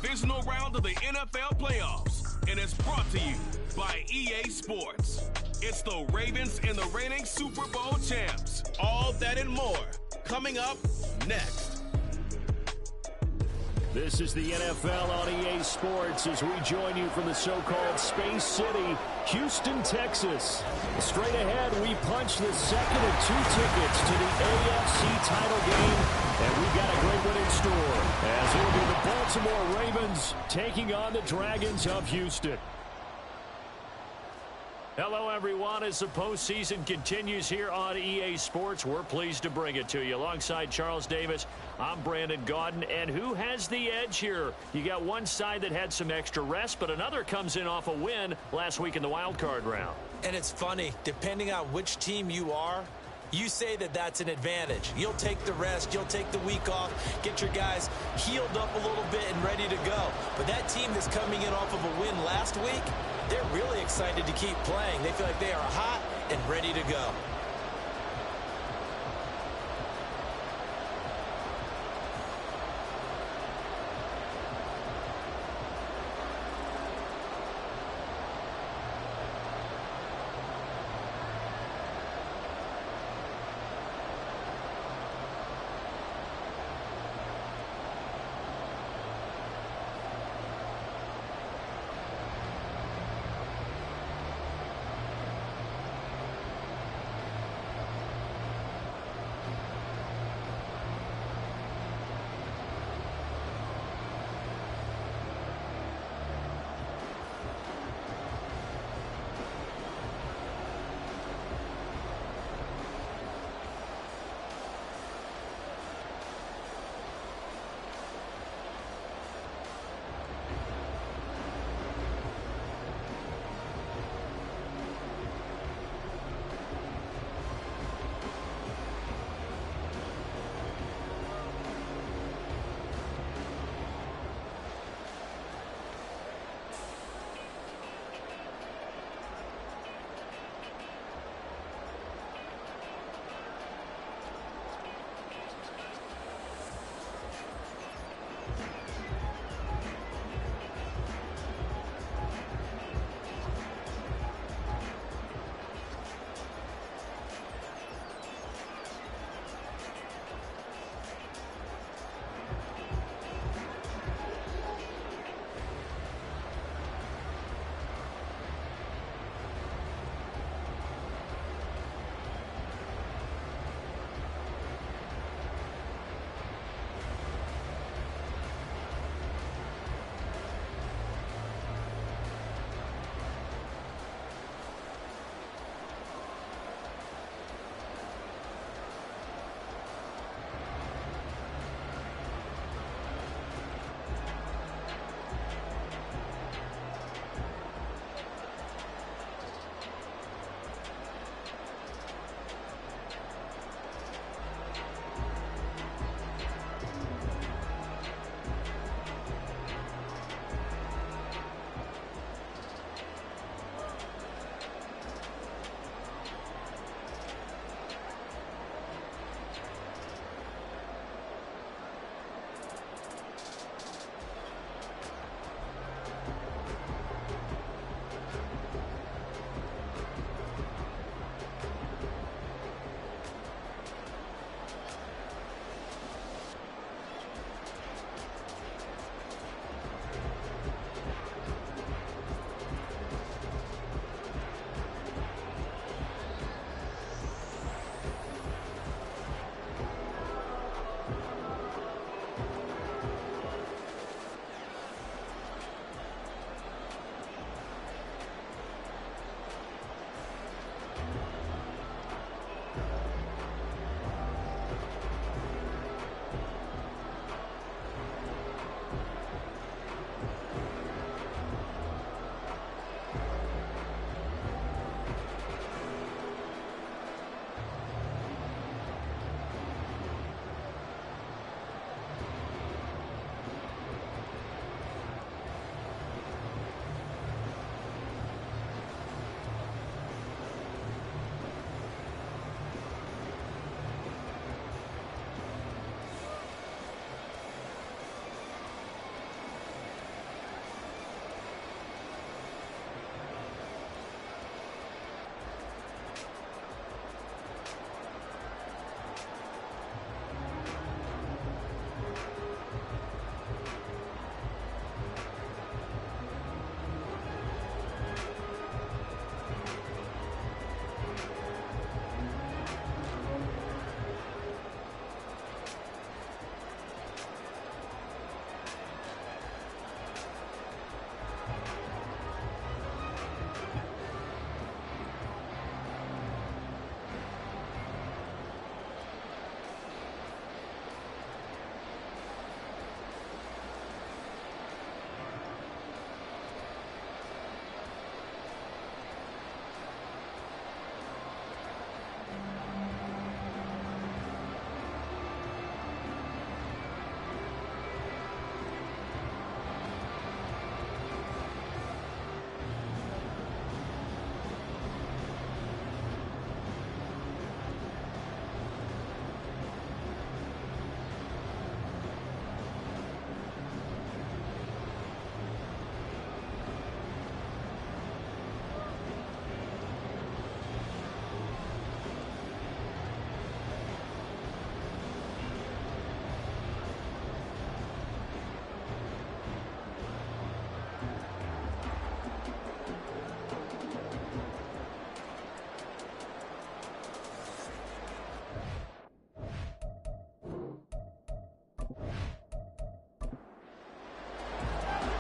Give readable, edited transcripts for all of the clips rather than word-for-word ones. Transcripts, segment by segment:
divisional round of the NFL playoffs, and it's brought to you by EA Sports. It's the Ravens and the reigning Super Bowl champs. All that and more coming up next. This is the NFL on EA Sports as we join you from the so-called Space City, Houston, Texas. Straight ahead, we punch the second of 2 tickets to the AFC title game, and we've got a great one in store as it will be the Baltimore Ravens taking on the Dragons of Houston. Hello, everyone. As the postseason continues here on EA Sports, we're pleased to bring it to you. Alongside Charles Davis, I'm Brandon Gaudin. And who has the edge here? You got one side that had some extra rest, but another comes in off a win last week in the wild card round. And it's funny, depending on which team you are, you say that that's an advantage. You'll take the rest, you'll take the week off, get your guys healed up a little bit and ready to go. But that team that's coming in off of a win last week, they're really excited to keep playing. They feel like they are hot and ready to go.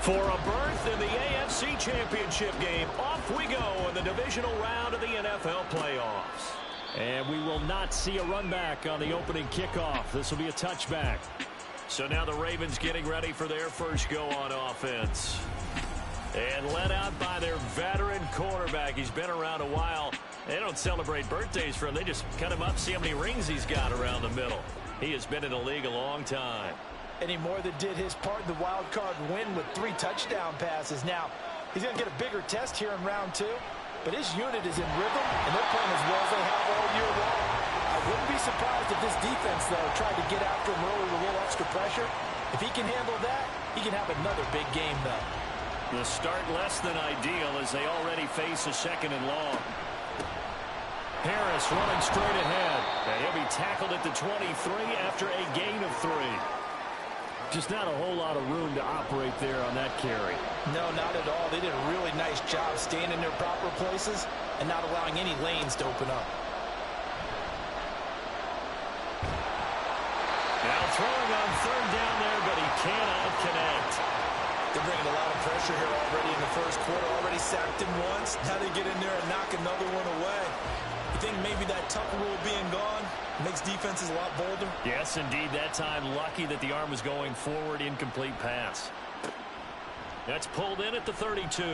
For a berth in the AFC Championship game, off we go in the divisional round of the NFL playoffs. And we will not see a run back on the opening kickoff. This will be a touchback. So now the Ravens getting ready for their first go on offense. And led out by their veteran quarterback. He's been around a while. They don't celebrate birthdays for him. They just cut him up, see how many rings he's got around the middle. He has been in the league a long time. And he more than did his part in the wild card win with 3 touchdown passes. Now, he's going to get a bigger test here in round 2, but his unit is in rhythm, and they're playing as well as they have all year long. I wouldn't be surprised if this defense, though, tried to get after him early with a little extra pressure. If he can handle that, he can have another big game, though. The start less than ideal as they already face a 2nd and long. Harris running straight ahead, and he'll be tackled at the 23 after a gain of 3. Just not a whole lot of room to operate there on that carry. No, not at all. They did a really nice job staying in their proper places and not allowing any lanes to open up. Now throwing on 3rd down there, but he cannot connect. They're bringing a lot of pressure here already in the first quarter. Already sacked him once. Now they get in there and knock another one away. You think maybe that Tucker rule being gone makes defenses a lot bolder? Yes, indeed. That time, lucky that the arm was going forward. Incomplete pass. That's pulled in at the 32. A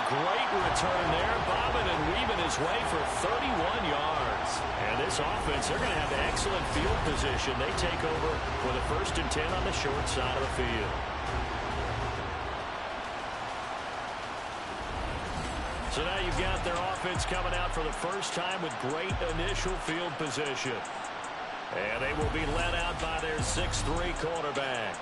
great return there. Bobbing and weaving his way for 31 yards. And this offense, they're going to have excellent field position. They take over for the 1st and 10 on the short side of the field. So now you've got their offense coming out for the first time with great initial field position. And they will be led out by their 6'3" quarterback.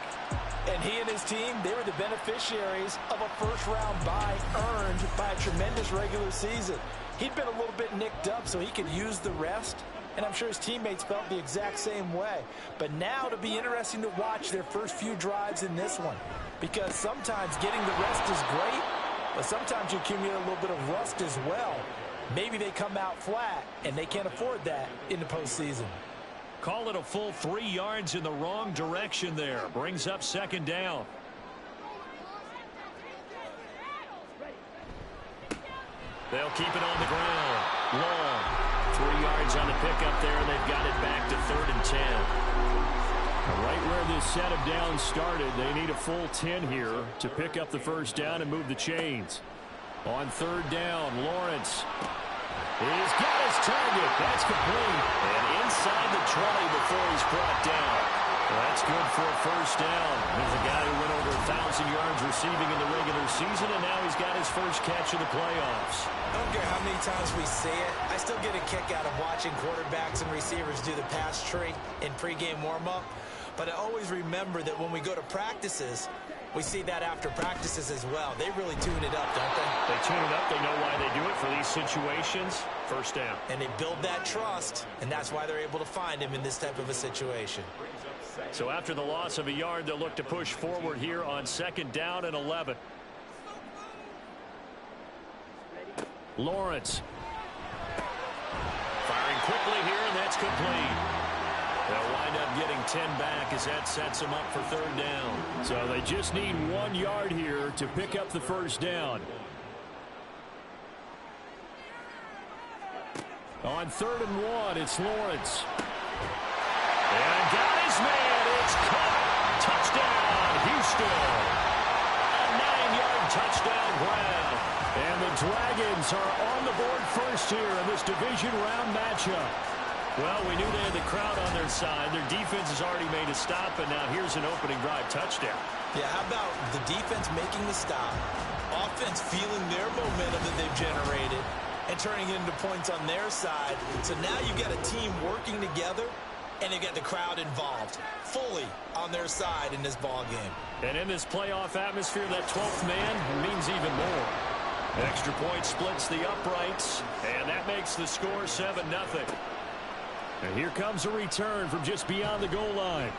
And he and his team, they were the beneficiaries of a first-round bye earned by a tremendous regular season. He'd been a little bit nicked up, so he could use the rest. And I'm sure his teammates felt the exact same way. But now it'll be interesting to watch their first few drives in this one. Because sometimes getting the rest is great, but sometimes you accumulate a little bit of rust as well. Maybe they come out flat, and they can't afford that in the postseason. Call it a full 3 yards in the wrong direction there. Brings up 2nd down. They'll keep it on the ground. Long. 3 yards on the pickup there, and they've got it back to 3rd and 10. Right where this set of downs started, they need a full 10 here to pick up the 1st down and move the chains. On 3rd down, Lawrence. He's got his target. That's complete. And inside the 20 before he's brought down. That's good for a 1st down. There's a guy who went over 1,000 yards receiving in the regular season, and now he's got his first catch of the playoffs. I don't care how many times we say it. I still get a kick out of watching quarterbacks and receivers do the pass tree in pregame warm-up. But I always remember that when we go to practices, we see that after practices as well. They really tune it up, don't they? They tune it up. They know why they do it for these situations. 1st down. And they build that trust, and that's why they're able to find him in this type of a situation. So after the loss of a yard, they'll look to push forward here on 2nd down and 11. Lawrence. Firing quickly here, and that's complete. They'll wind up getting 10 back as that sets them up for 3rd down. So they just need 1 yard here to pick up the 1st down. On 3rd and 1, it's Lawrence. And got his man. It's caught. Touchdown, Houston. A 9-yard touchdown grab. And the Dragons are on the board first here in this division round matchup. Well, we knew they had the crowd on their side. Their defense has already made a stop, and now here's an opening drive touchdown. Yeah, how about the defense making the stop, offense feeling their momentum that they've generated, and turning it into points on their side. So now you've got a team working together, and they've got the crowd involved fully on their side in this ball game. And in this playoff atmosphere, that 12th man means even more. Extra point splits the uprights, and that makes the score 7-0. And here comes a return from just beyond the goal line.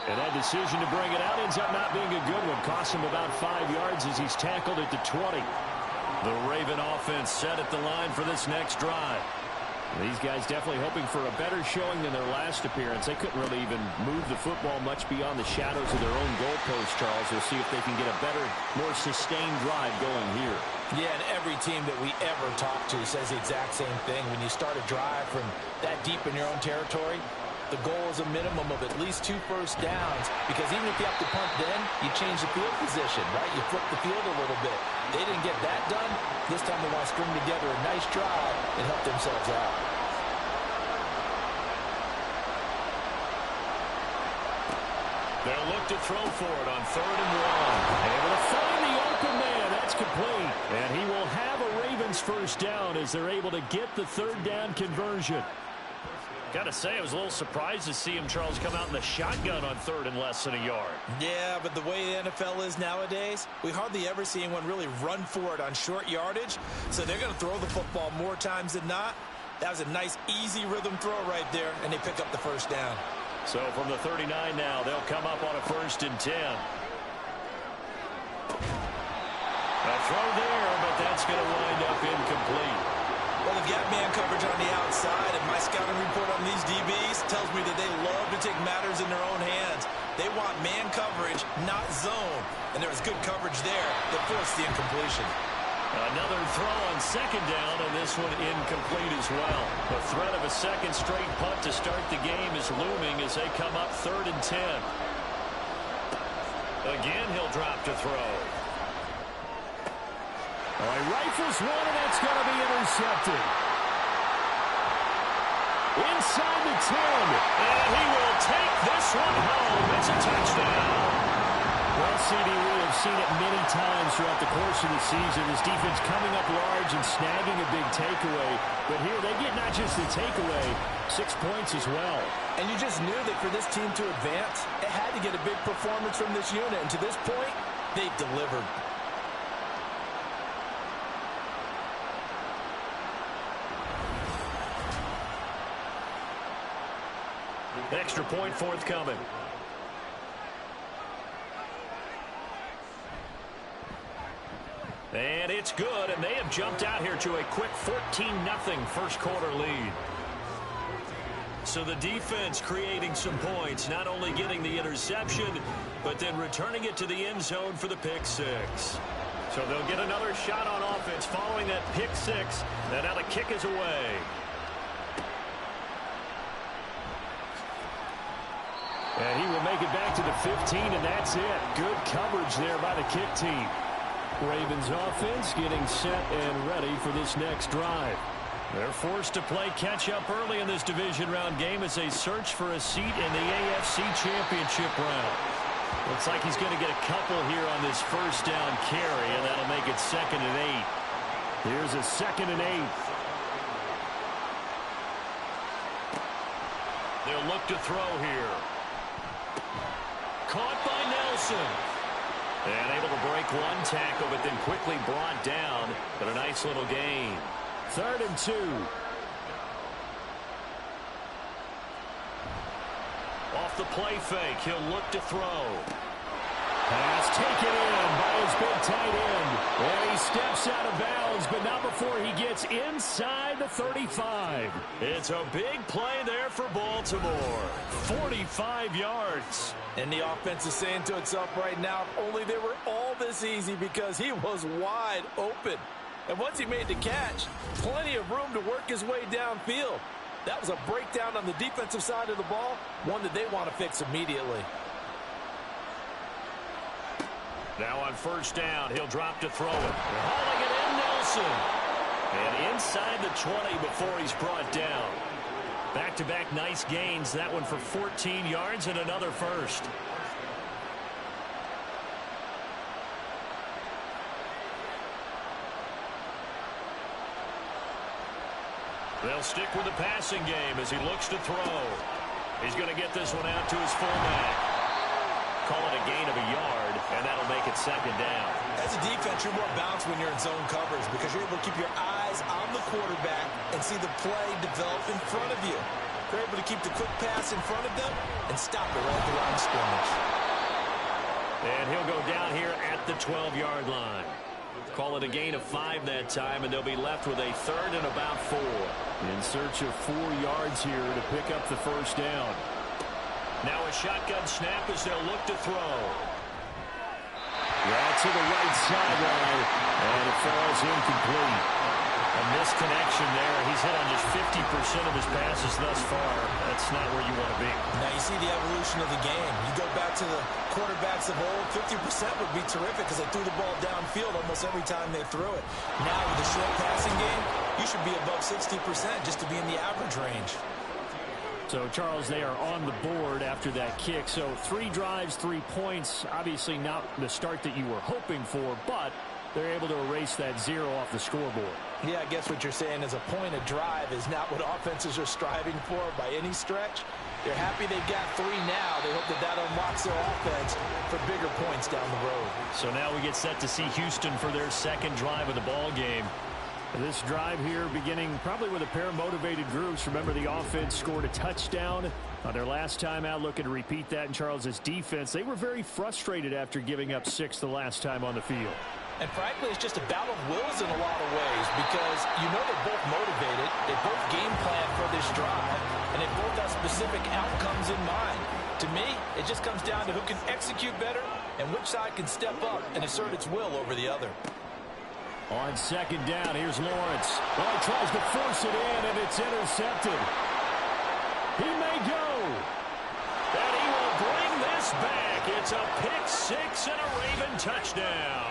And that decision to bring it out ends up not being a good one. Costs him about 5 yards as he's tackled at the 20. The Raven offense set at the line for this next drive. These guys definitely hoping for a better showing than their last appearance. They couldn't really even move the football much beyond the shadows of their own goalpost, Charles. We'll see if they can get a better, more sustained drive going here. Yeah, and every team that we ever talk to says the exact same thing. When you start a drive from that deep in your own territory, the goal is a minimum of at least 2 first downs, because even if you have to punt then, you change the field position, right? You flip the field a little bit. They didn't get that done. This time they want to string together a nice drive and help themselves out. They'll look to throw for it on 3rd and 1. Able to find the open man. That's complete. And he will have a Ravens first down as they're able to get the 3rd down conversion. Got to say, I was a little surprised to see him, Charles, come out in the shotgun on 3rd and less than a yard. Yeah, but the way the NFL is nowadays, we hardly ever see anyone really run for it on short yardage. So they're going to throw the football more times than not. That was a nice, easy rhythm throw right there, and they pick up the first down. So from the 39 now, they'll come up on a 1st and 10. A throw there, but that's going to wind up incomplete. Well, they've got man coverage on the outside, and my scouting report on these DBs tells me that they love to take matters in their own hands. They want man coverage, not zone. And there was good coverage there that forced the incompletion. Another throw on 2nd down, and this one incomplete as well. The threat of a second straight punt to start the game is looming as they come up 3rd and 10. Again, he'll drop to throw. All right, rifles one, and that's going to be intercepted. Inside the 10, and he will take this one home. It's a touchdown. Well, CD, we have seen it many times throughout the course of the season. This defense coming up large and snagging a big takeaway. But here, they get not just the takeaway, 6 points as well. And you just knew that for this team to advance, it had to get a big performance from this unit. And to this point, they've delivered. Extra point forthcoming. And it's good, and they have jumped out here to a quick 14-0 first quarter lead. So the defense creating some points, not only getting the interception, but then returning it to the end zone for the pick 6. So they'll get another shot on offense following that pick 6. And now the kick is away. And he will make it back to the 15, and that's it. Good coverage there by the kick team. Ravens offense getting set and ready for this next drive. They're forced to play catch-up early in this division round game as they search for a seat in the AFC Championship round. Looks like he's going to get a couple here on this first down carry, and that'll make it 2nd and 8. Here's a 2nd and 8. They'll look to throw here. Caught by Nelson. And able to break one tackle, but then quickly brought down. But a nice little gain. 3rd and 2. Off the play fake, he'll look to throw. Pass taken in by his big tight end. And he steps out of bounds, but not before he gets inside the 35. It's a big play there for Baltimore. 45 yards. And the offense is saying to itself right now, if only they were all this easy, because he was wide open. And once he made the catch, plenty of room to work his way downfield. That was a breakdown on the defensive side of the ball, one that they want to fix immediately. Now on first down, he'll drop to throw it. Hauling it in, Nelson. And inside the 20 before he's brought down. Back-to-back nice gains. That one for 14 yards and another first. They'll stick with the passing game as he looks to throw. He's going to get this one out to his fullback. Call it a gain of a yard, and that'll make it 2nd down. As a defense, you're more balanced when you're in zone coverage because you're able to keep your eyes on the quarterback and see the play develop in front of you. You're able to keep the quick pass in front of them and stop it right at the line of scrimmage. And he'll go down here at the 12-yard line. Call it a gain of 5 that time, and they'll be left with a 3rd and about 4. In search of 4 yards here to pick up the first down. Now a shotgun snap as they'll look to throw. Yeah, to the right sideline, and it falls incomplete. A misconnection there. He's hit on just 50% of his passes thus far. That's not where you want to be. Now you see the evolution of the game. You go back to the quarterbacks of old, 50% would be terrific because they threw the ball downfield almost every time they threw it. Now with the short passing game, you should be above 60% just to be in the average range. So, Charles, they are on the board after that kick. So 3 drives, 3 points. Obviously not the start that you were hoping for, but they're able to erase that 0 off the scoreboard. Yeah, I guess what you're saying is a point of drive is not what offenses are striving for by any stretch. They're happy they've got 3 now. They hope that that unlocks their offense for bigger points down the road. So now we get set to see Houston for their 2nd drive of the ball game. This drive here beginning probably with a pair of motivated groups. Remember, the offense scored a touchdown on their last time out. Looking to repeat that in Charles's defense. They were very frustrated after giving up 6 the last time on the field. And frankly, it's just a battle of wills in a lot of ways because you know they're both motivated. They both game plan for this drive, and they both have specific outcomes in mind. To me, it just comes down to who can execute better and which side can step up and assert its will over the other. On 2nd down, here's Lawrence. Oh, he tries to force it in, and it's intercepted. He may go. And he will bring this back. It's a pick 6 and a Raven touchdown.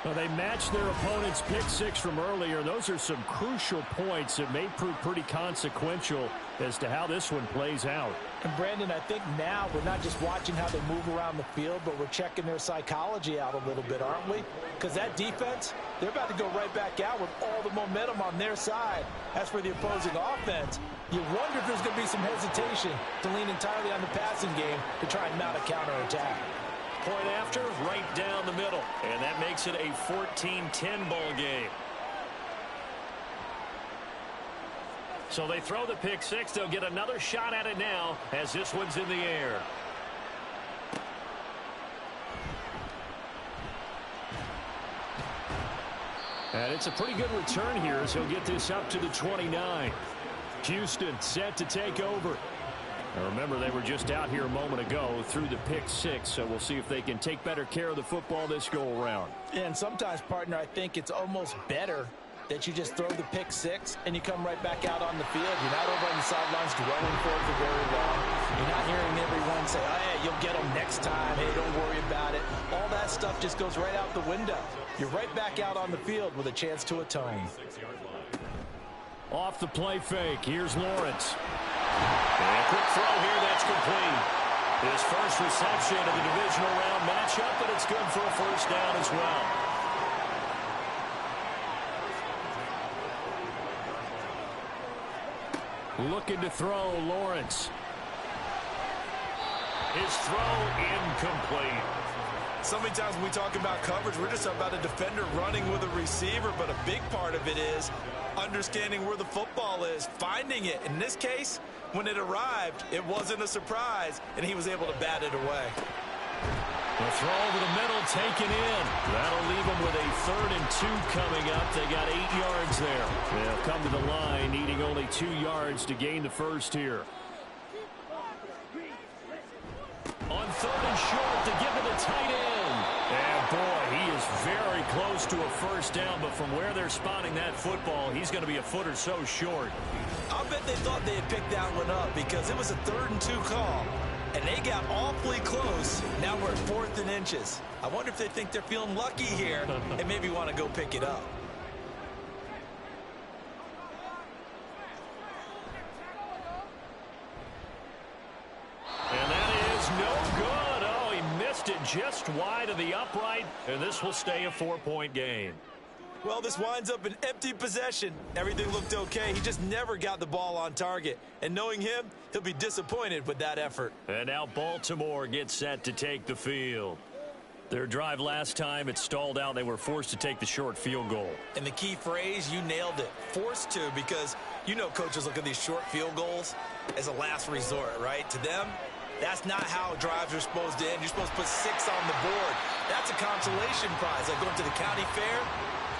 Well, they matched their opponent's pick 6 from earlier. Those are some crucial points that may prove pretty consequential as to how this one plays out. And Brandon, I think now we're not just watching how they move around the field, but we're checking their psychology out a little bit, aren't we? Because that defense, they're about to go right back out with all the momentum on their side. As for the opposing offense, you wonder if there's going to be some hesitation to lean entirely on the passing game to try and mount a counterattack. Point after, right down the middle. And that makes it a 14-10 ball game. So they throw the pick 6. They'll get another shot at it now as this one's in the air. And it's a pretty good return here as he'll get this up to the 29. Houston set to take over. Now remember, they were just out here a moment ago through the pick 6, so we'll see if they can take better care of the football this go-around. And sometimes, partner, I think it's almost better that you just throw the pick 6 and you come right back out on the field. You're not over on the sidelines dwelling for it for very long. You're not hearing everyone say, oh, hey, you'll get them next time. Hey, don't worry about it. All that stuff just goes right out the window. You're right back out on the field with a chance to atone. Off the play fake, here's Lawrence. And a quick throw here, that's complete. His first reception of the divisional round matchup, but it's good for a first down as well. Looking to throw, Lawrence. His throw incomplete. So many times when we talk about coverage, we're just talking about a defender running with a receiver, but a big part of it is understanding where the football is, finding it. In this case, when it arrived, it wasn't a surprise, and he was able to bat it away. The throw over the middle, taken in. That'll leave them with a 3rd and 2 coming up. They got 8 yards there. They'll come to the line, needing only 2 yards to gain the first here. On 3rd and short to give to the tight end. And boy, he is very close to a first down, but from where they're spotting that football, he's going to be a foot or so short. I'll bet they thought they had picked that one up because it was a 3rd and 2 call. And they got awfully close. Now we're at 4th and inches. I wonder if they think they're feeling lucky here and maybe want to go pick it up. And that is no good. Oh, he missed it just wide of the upright, and this will stay a 4-point game. Well, this winds up an empty possession. Everything looked okay. He just never got the ball on target. And knowing him, he'll be disappointed with that effort. And now Baltimore gets set to take the field. Their drive last time, it stalled out. They were forced to take the short field goal. And the key phrase, you nailed it. Forced to, because you know coaches look at these short field goals as a last resort, right? To them, That's not how drives are supposed to end. You're supposed to put 6 on the board. That's a consolation prize. Like going to the county fair,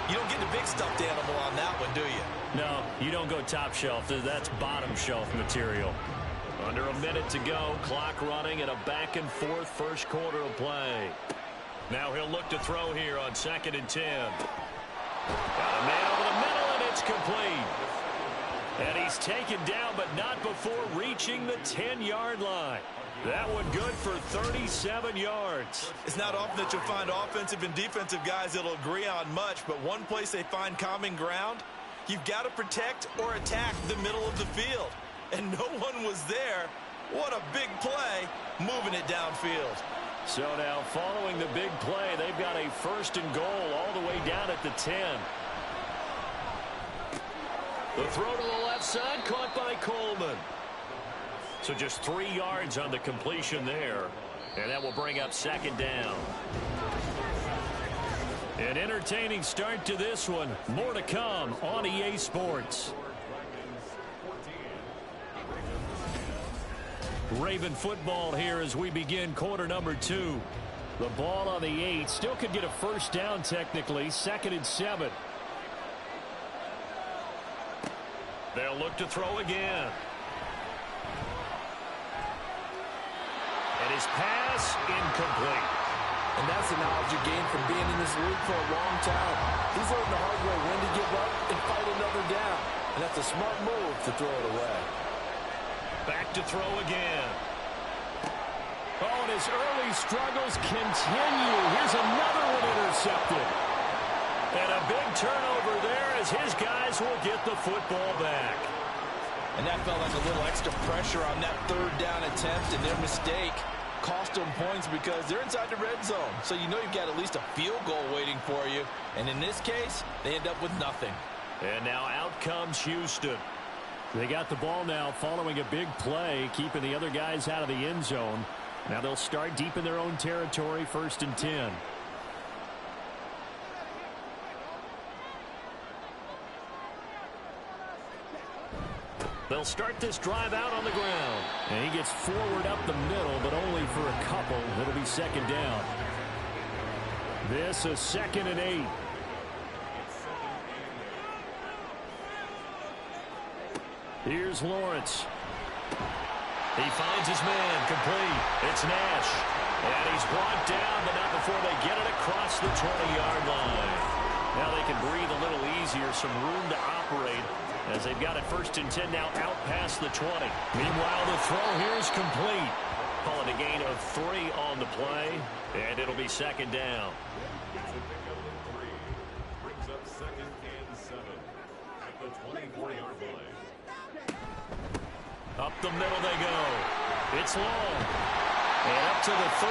you don't get the big stuffed animal on that one, do you? No, you don't go top shelf. That's bottom shelf material. Under a minute to go, clock running, and a back-and-forth first quarter of play. Now he'll look to throw here on 2nd and 10. Got a man over the middle, and it's complete. And he's taken down, but not before reaching the 10-yard line. That one good for 37 yards. It's not often that you'll find offensive and defensive guys that'll agree on much, but one place they find common ground, you've got to protect or attack the middle of the field. And no one was there. What a big play, moving it downfield. So now following the big play, they've got a 1st and goal all the way down at the 10. The throw to the left side, caught by Coleman. So just 3 yards on the completion there. And that will bring up 2nd down. An entertaining start to this one. More to come on EA Sports. Raven football here as we begin quarter number 2. The ball on the 8. Still could get a 1st down technically. 2nd and 7. They'll look to throw again. And his pass incomplete. And that's the knowledge you gain from being in this league for a long time. He's learned the hard way when to give up and fight another down. And that's a smart move to throw it away. Back to throw again. Oh, and his early struggles continue. Here's another one intercepted. And a big turnover there as his guys will get the football back. And that felt like a little extra pressure on that 3rd down attempt, and their mistake cost them points because they're inside the red zone. So you know you've got at least a field goal waiting for you. And in this case, they end up with nothing. And now out comes Houston. They got the ball now following a big play, keeping the other guys out of the end zone. Now they'll start deep in their own territory, 1st and 10. They'll start this drive out on the ground. And he gets forward up the middle, but only for a couple. It'll be 2nd down. This is 2nd and 8. Here's Lawrence. He finds his man, complete. It's Nash. And he's brought down, but not before they get it across the 20-yard line. Now they can breathe a little easier, some room to operate as they've got it 1st and 10 now out past the 20. Meanwhile, the throw here is complete. Call it a gain of 3 on the play, and it'll be 2nd down. Brings up 2nd and 7 at the 24-yard line. Up the middle they go. It's long. And up to the 35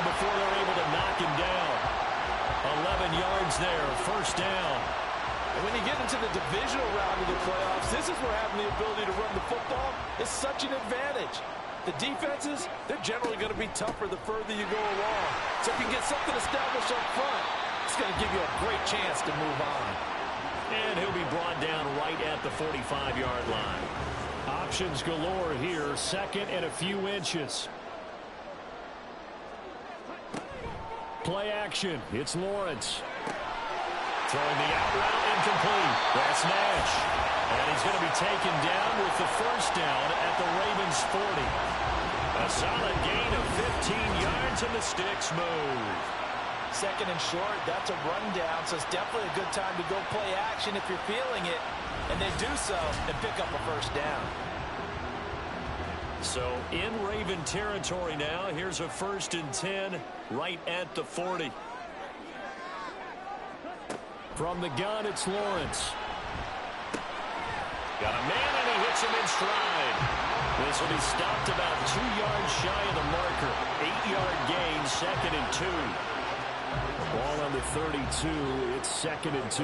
before they're able to knock him down. 11 yards there, 1st down. And when you get into the divisional round of the playoffs, this is where having the ability to run the football is such an advantage. The defenses, they're generally going to be tougher the further you go along. So if you can get something established up front, it's going to give you a great chance to move on. And he'll be brought down right at the 45-yard line. Options galore here, 2nd and a few inches. Play action. It's Lawrence. Throwing the out route, incomplete. That's Nash. And he's going to be taken down with the 1st down at the Ravens' 40. A solid gain of 15 yards, and the sticks move. 2nd and short, that's a rundown, so it's definitely a good time to go play action if you're feeling it. And they do so and pick up a 1st down. So in Raven territory now, here's a 1st and 10 right at the 40. From the gun, it's Lawrence. Got a man, and he hits him in stride. This will be stopped about 2 yards shy of the marker. 8-yard gain, 2nd and 2. Ball on the 32. It's 2nd and 2.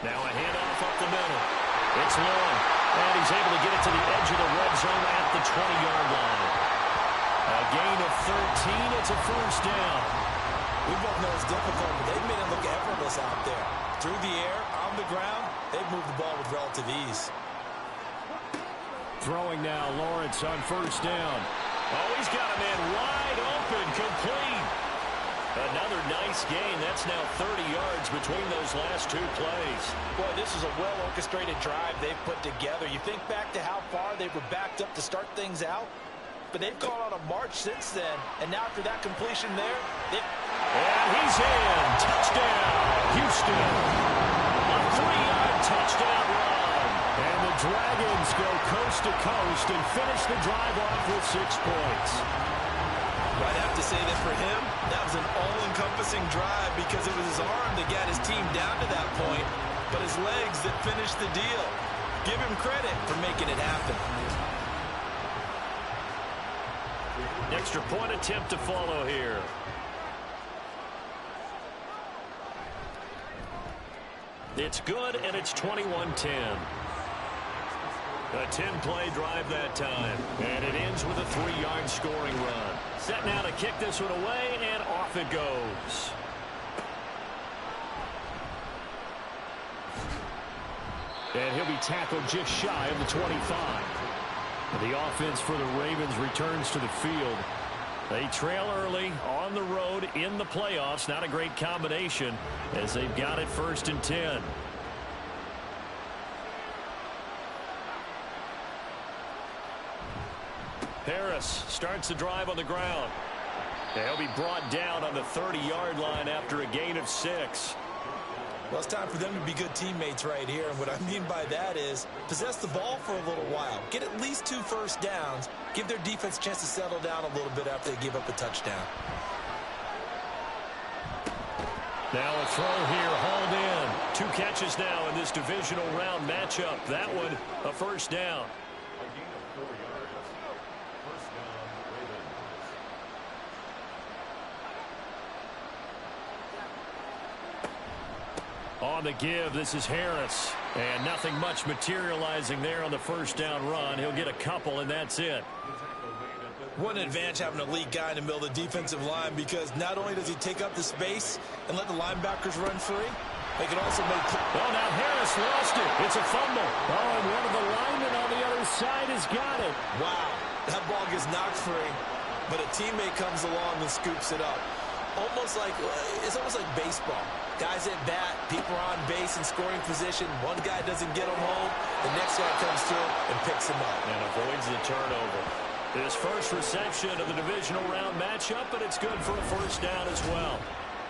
Now a handoff up the middle. It's long, and he's able to get it to the edge of the red zone at the 20-yard line. A gain of 13. It's a 1st down. We both know it's difficult, but they've made it look effortless out there. Through the air, on the ground, they've moved the ball with relative ease. Throwing now, Lawrence on first down. Oh, he's got a man wide open, complete. Another nice gain. That's now 30 yards between those last two plays. Boy, this is a well-orchestrated drive they've put together. You think back to how far they were backed up to start things out, but they've gone on a march since then. And now after that completion there, and he's in. Touchdown, Houston. A 3-yard touchdown run. And the Dragons go coast to coast and finish the drive off with 6 points. I'd have to say that for him, that was an all-encompassing drive because it was his arm that got his team down to that point, but his legs that finished the deal. Give him credit for making it happen. Extra point attempt to follow here. It's good, and it's 21-10. A 10-play drive that time. And it ends with a 3-yard scoring run. Set now to kick this one away, and off it goes. And he'll be tackled just shy of the 25. The offense for the Ravens returns to the field. They trail early on the road in the playoffs. Not a great combination as they've got it 1st and 10. Harris starts the drive on the ground. He'll be brought down on the 30-yard line after a gain of 6. Well, it's time for them to be good teammates right here. And what I mean by that is possess the ball for a little while. Get at least 2 first downs. Give their defense a chance to settle down a little bit after they give up a touchdown. Now a throw here, hauled in. 2 catches now in this divisional round matchup. That one, a first down. On the give, this is Harris. And nothing much materializing there on the first down run. He'll get a couple, and that's it. What an advantage having an elite guy in the middle of the defensive line, because not only does he take up the space and let the linebackers run free, they can also make... Oh, now Harris lost it. It's a fumble. Oh, and one of the linemen on the other side has got it. Wow, that ball gets knocked free, but a teammate comes along and scoops it up. It's almost like baseball. Guys at bat, people are on base in scoring position. One guy doesn't get him home. The next guy comes through and picks him up. And avoids the turnover. His first reception of the divisional round matchup, but it's good for a first down as well.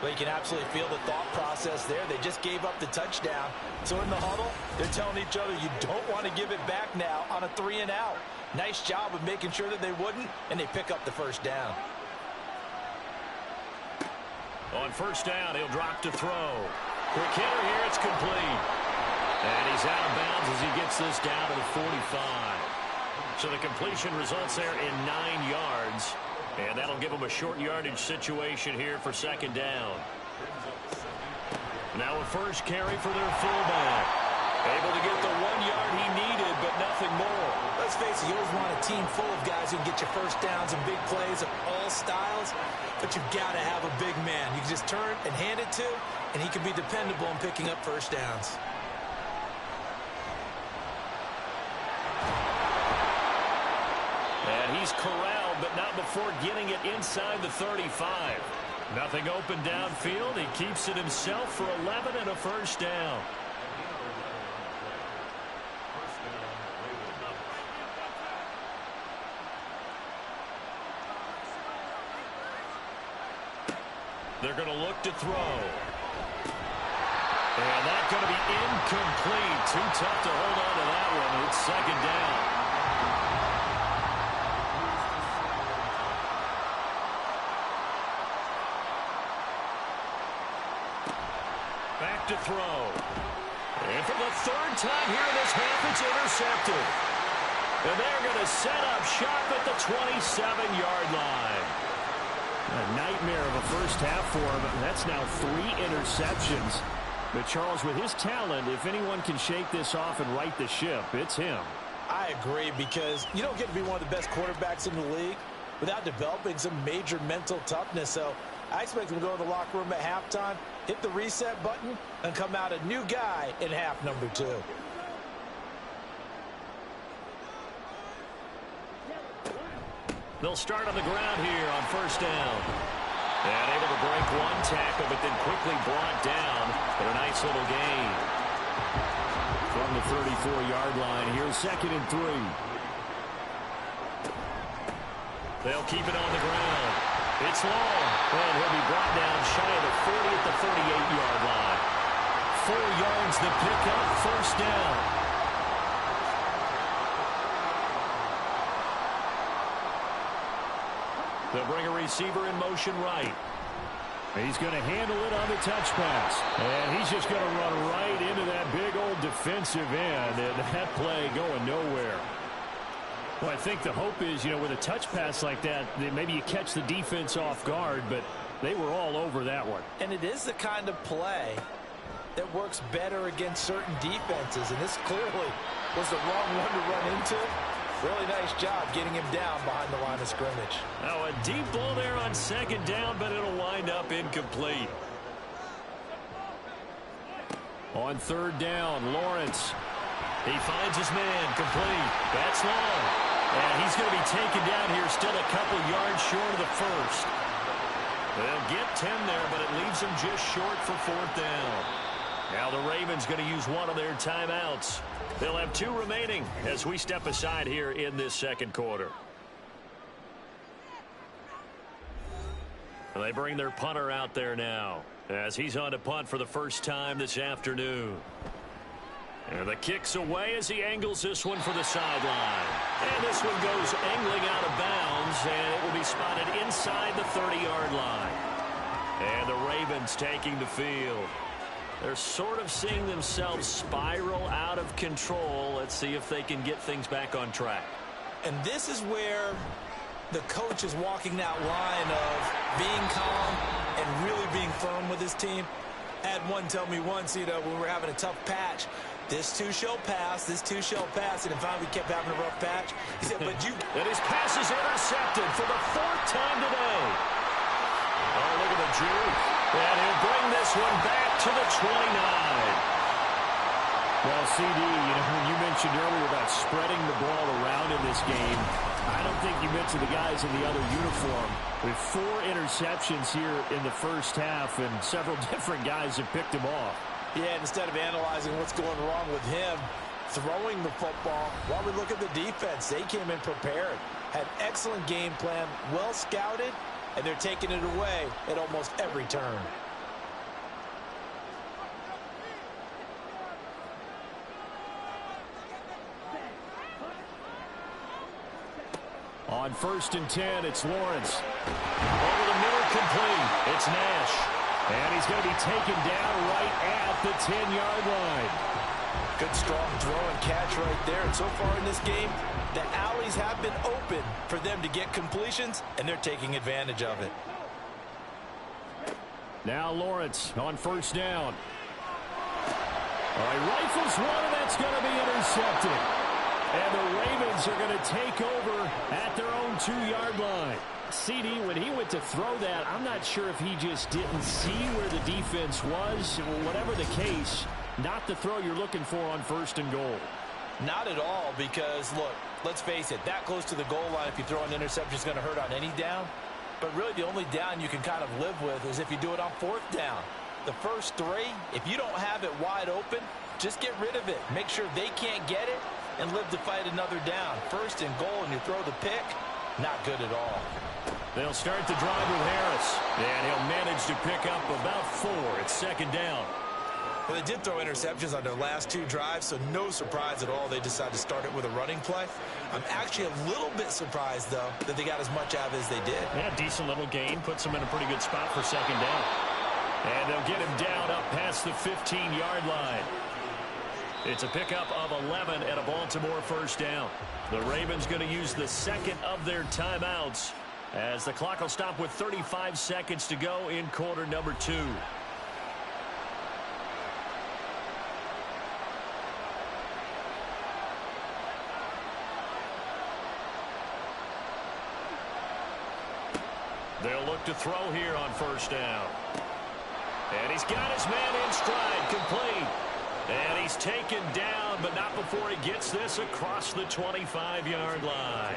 Well, you can absolutely feel the thought process there. They just gave up the touchdown. So in the huddle, they're telling each other, you don't want to give it back now on a 3-and-out. Nice job of making sure that they wouldn't, and they pick up the first down. On first down, he'll drop to throw. Quick hitter here, it's complete. And he's out of bounds as he gets this down to the 45. So the completion results there in 9 yards. And that'll give him a short yardage situation here for second down. Now a first carry for their fullback. Able to get the 1 yard he needed, but nothing more. Let's face it, you always want a team full of guys who can get you first downs and big plays of all styles, but you've got to have a big man. You can just turn and hand it to, and he can be dependable in picking up first downs. And he's corralled, but not before getting it inside the 35. Nothing open downfield. He keeps it himself for 11 and a first down. They're going to look to throw. And that's going to be incomplete. Too tough to hold on to that one. It's second down. Back to throw. And for the 3rd time here in this half, it's intercepted. And they're going to set up shop at the 27-yard line. A nightmare of a first half for him. That's now 3 interceptions. But Charles, with his talent, if anyone can shake this off and right the ship, it's him. I agree, because you don't get to be one of the best quarterbacks in the league without developing some major mental toughness. So I expect him to go to the locker room at halftime, hit the reset button, and come out a new guy in half number 2. They'll start on the ground here on first down. And able to break one tackle, but then quickly brought down for a nice little gain. From the 34-yard line, here's 2nd and 3. They'll keep it on the ground. It's long, and he'll be brought down shy of the 40 at the 38-yard line. 4 yards to pick up, first down. They'll bring a receiver in motion right. He's going to handle it on the touch pass. And he's just going to run right into that big old defensive end. And that play going nowhere. Well, I think the hope is, with a touch pass like that, maybe you catch the defense off guard, but they were all over that one. And it is the kind of play that works better against certain defenses. And this clearly was the wrong one to run into. Really nice job getting him down behind the line of scrimmage. Now a deep ball there on 2nd down, but it'll wind up incomplete. On 3rd down, Lawrence. He finds his man, complete. That's long. And he's going to be taken down here, still a couple yards short of the first. They'll get 10 there, but it leaves them just short for 4th down. Now the Ravens going to use one of their timeouts. They'll have 2 remaining as we step aside here in this 2nd quarter. They bring their punter out there now as he's on to punt for the first time this afternoon. And the kick's away as he angles this one for the sideline. And this one goes angling out of bounds, and it will be spotted inside the 30-yard line. And the Ravens taking the field. They're sort of seeing themselves spiral out of control. Let's see if they can get things back on track. And this is where the coach is walking that line of being calm and really being firm with his team. I had one tell me once, when we were having a tough patch, this too shall pass, this too shall pass, and finally we kept having a rough patch. He said, but you... And his pass is intercepted for the 4th time today. Oh, look at the juke. And he'll bring this one back to the 29. Well, CD, when you mentioned earlier about spreading the ball around in this game, I don't think you mentioned the guys in the other uniform. With 4 interceptions here in the first half, and several different guys have picked him off. Yeah, instead of analyzing what's going wrong with him throwing the football, while we look at the defense, they came in prepared, had excellent game plan, well scouted, and they're taking it away at almost every turn. On 1st and 10, it's Lawrence. Over the middle, complete. It's Nash. And he's going to be taken down right at the 10-yard line. Good strong throw and catch right there. And so far in this game, the alleys have been open for them to get completions, and they're taking advantage of it. Now Lawrence on 1st down. All right, rifles one, and that's going to be intercepted. And the Ravens are going to take over at their own 2-yard line. CD, when he went to throw that, I'm not sure if he just didn't see where the defense was. Whatever the case, not the throw you're looking for on 1st and goal. Not at all, because, look, let's face it, that close to the goal line, if you throw an interception, is going to hurt on any down. But really, the only down you can kind of live with is if you do it on 4th down. The first 3, if you don't have it wide open, just get rid of it. Make sure they can't get it and live to fight another down. 1st and goal, and you throw the pick, not good at all. They'll start the drive with Harris, and he'll manage to pick up about 4. It's 2nd down. Well, they did throw interceptions on their last 2 drives, so no surprise at all they decided to start it with a running play. I'm actually a little bit surprised, though, that they got as much out of it as they did. Yeah, decent little gain. Puts them in a pretty good spot for 2nd down. And they'll get him down up past the 15-yard line. It's a pickup of 11 and a Baltimore 1st down. The Ravens going to use the 2nd of their timeouts as the clock will stop with 35 seconds to go in quarter number 2. They'll look to throw here on 1st down. And he's got his man in stride, complete. And he's taken down, but not before he gets this across the 25-yard line.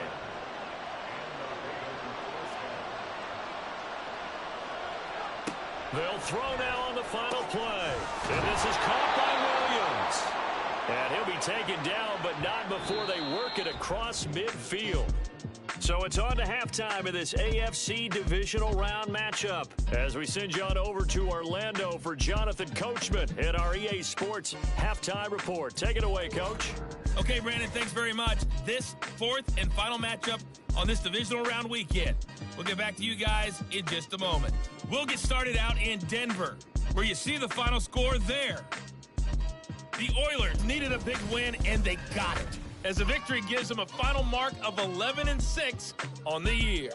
They'll throw now on the final play. And this is caught by Williams. And he'll be taken down, but not before they work it across midfield. So it's on to halftime of this AFC divisional round matchup as we send you on over to Orlando for Jonathan Coachman at our EA Sports Halftime Report. Take it away, Coach. Okay, Brandon, thanks very much. This fourth and final matchup on this divisional round weekend. We'll get back to you guys in just a moment. We'll get started out in Denver, where you see the final score there. The Oilers needed a big win, and they got it, as the victory gives them a final mark of 11-6 on the year.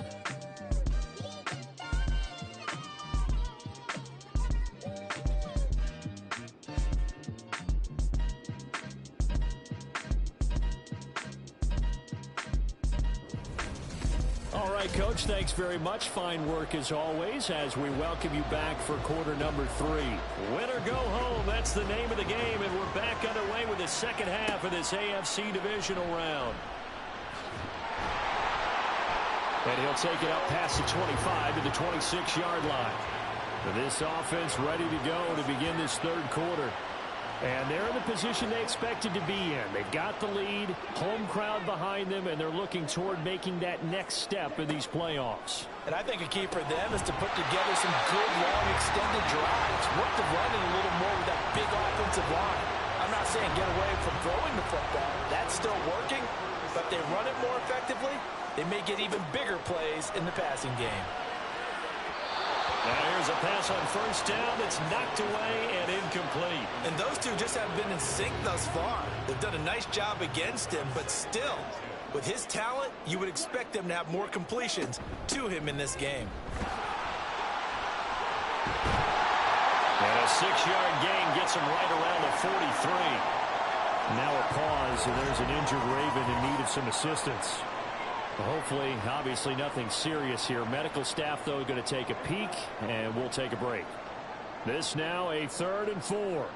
All right, Coach, thanks very much. Fine work as always as we welcome you back for quarter number 3. Win or go home, that's the name of the game, and we're back underway with the second half of this AFC divisional round. And he'll take it up past the 25 to the 26-yard line. This offense ready to go to begin this third quarter. And they're in the position they expected to be in. They've got the lead, home crowd behind them, and they're looking toward making that next step in these playoffs. And I think a key for them is to put together some good, long, extended drives. Work the running a little more with that big offensive line. I'm not saying get away from throwing the football. That's still working. But if they run it more effectively, they may get even bigger plays in the passing game. Now here's a pass on first down that's knocked away and incomplete. And those two just haven't been in sync thus far. They've done a nice job against him, but still, with his talent, you would expect them to have more completions to him in this game. And a 6-yard gain gets him right around the 43. Now a pause, and there's an injured Raven in need of some assistance. Hopefully, obviously nothing serious here. Medical staff, though, going to take a peek, and we'll take a break. This now a 3rd and 4.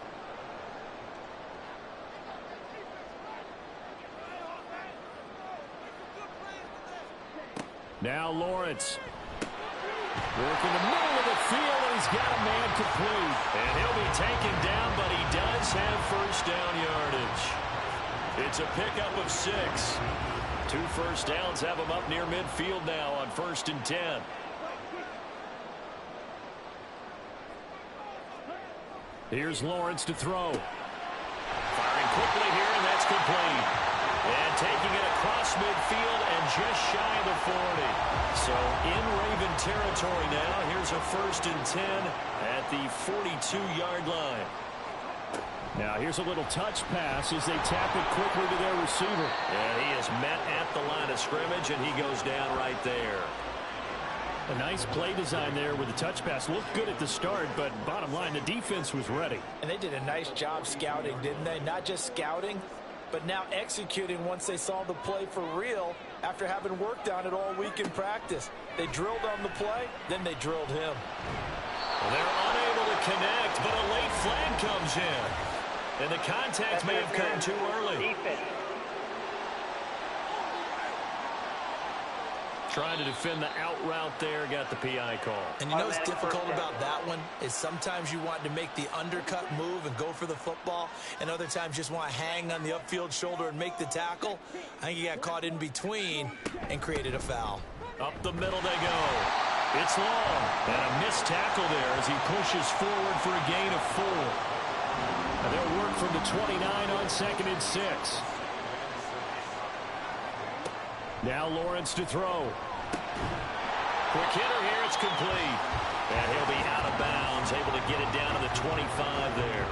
Now Lawrence. Working the middle of the field, and he's got a man complete. And he'll be taken down, but he does have first down yardage. It's a pickup of 6. 2 first downs have him up near midfield now on 1st and 10. Here's Lawrence to throw. Firing quickly here, and that's complete. And taking it across midfield and just shy of the 40. So in Raven territory now. Here's a 1st and 10 at the 42-yard line. Now here's a little touch pass as they tap it quickly to their receiver. And he is met at the line of scrimmage, and he goes down right there. A nice play design there with the touch pass. Looked good at the start, but bottom line, the defense was ready. And they did a nice job scouting, didn't they? Not just scouting, but now executing once they saw the play for real after having worked on it all week in practice. They drilled on the play, then they drilled him. Well, they're unable to connect, but a late flag comes in. And the contact may have come too early. Trying to defend the out route there, got the PI call. And you know what's difficult about that one is sometimes you want to make the undercut move and go for the football, and other times just want to hang on the upfield shoulder and make the tackle. I think he got caught in between and created a foul. Up the middle they go. It's long. And a missed tackle there as he pushes forward for a gain of 4. And they'll work from the 29 on 2nd and 6. Now Lawrence to throw. Quick hitter here, it's complete. And he'll be out of bounds, able to get it down to the 25 there.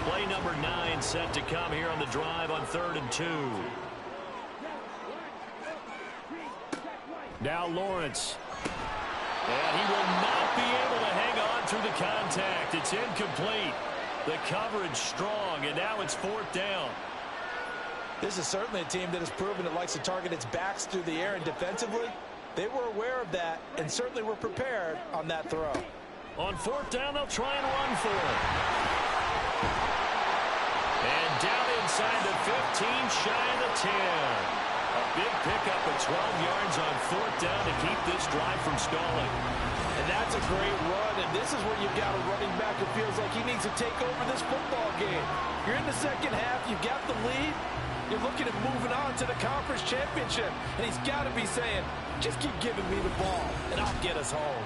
Play number 9 set to come here on the drive on 3rd and 2. Now Lawrence. And he will not be able to hang on through the contact. It's incomplete. The coverage strong, and now it's 4th down. This is certainly a team that has proven it likes to target its backs through the air, and defensively, they were aware of that and certainly were prepared on that throw. On 4th down, they'll try and run for it. And down inside the 15, shy of the 10. A big pickup of 12 yards on 4th down to keep this drive from stalling. And that's a great run, and this is where you've got a running back who feels like he needs to take over this football game. You're in the second half, you've got the lead, you're looking at moving on to the conference championship, and he's got to be saying, just keep giving me the ball, and I'll get us home.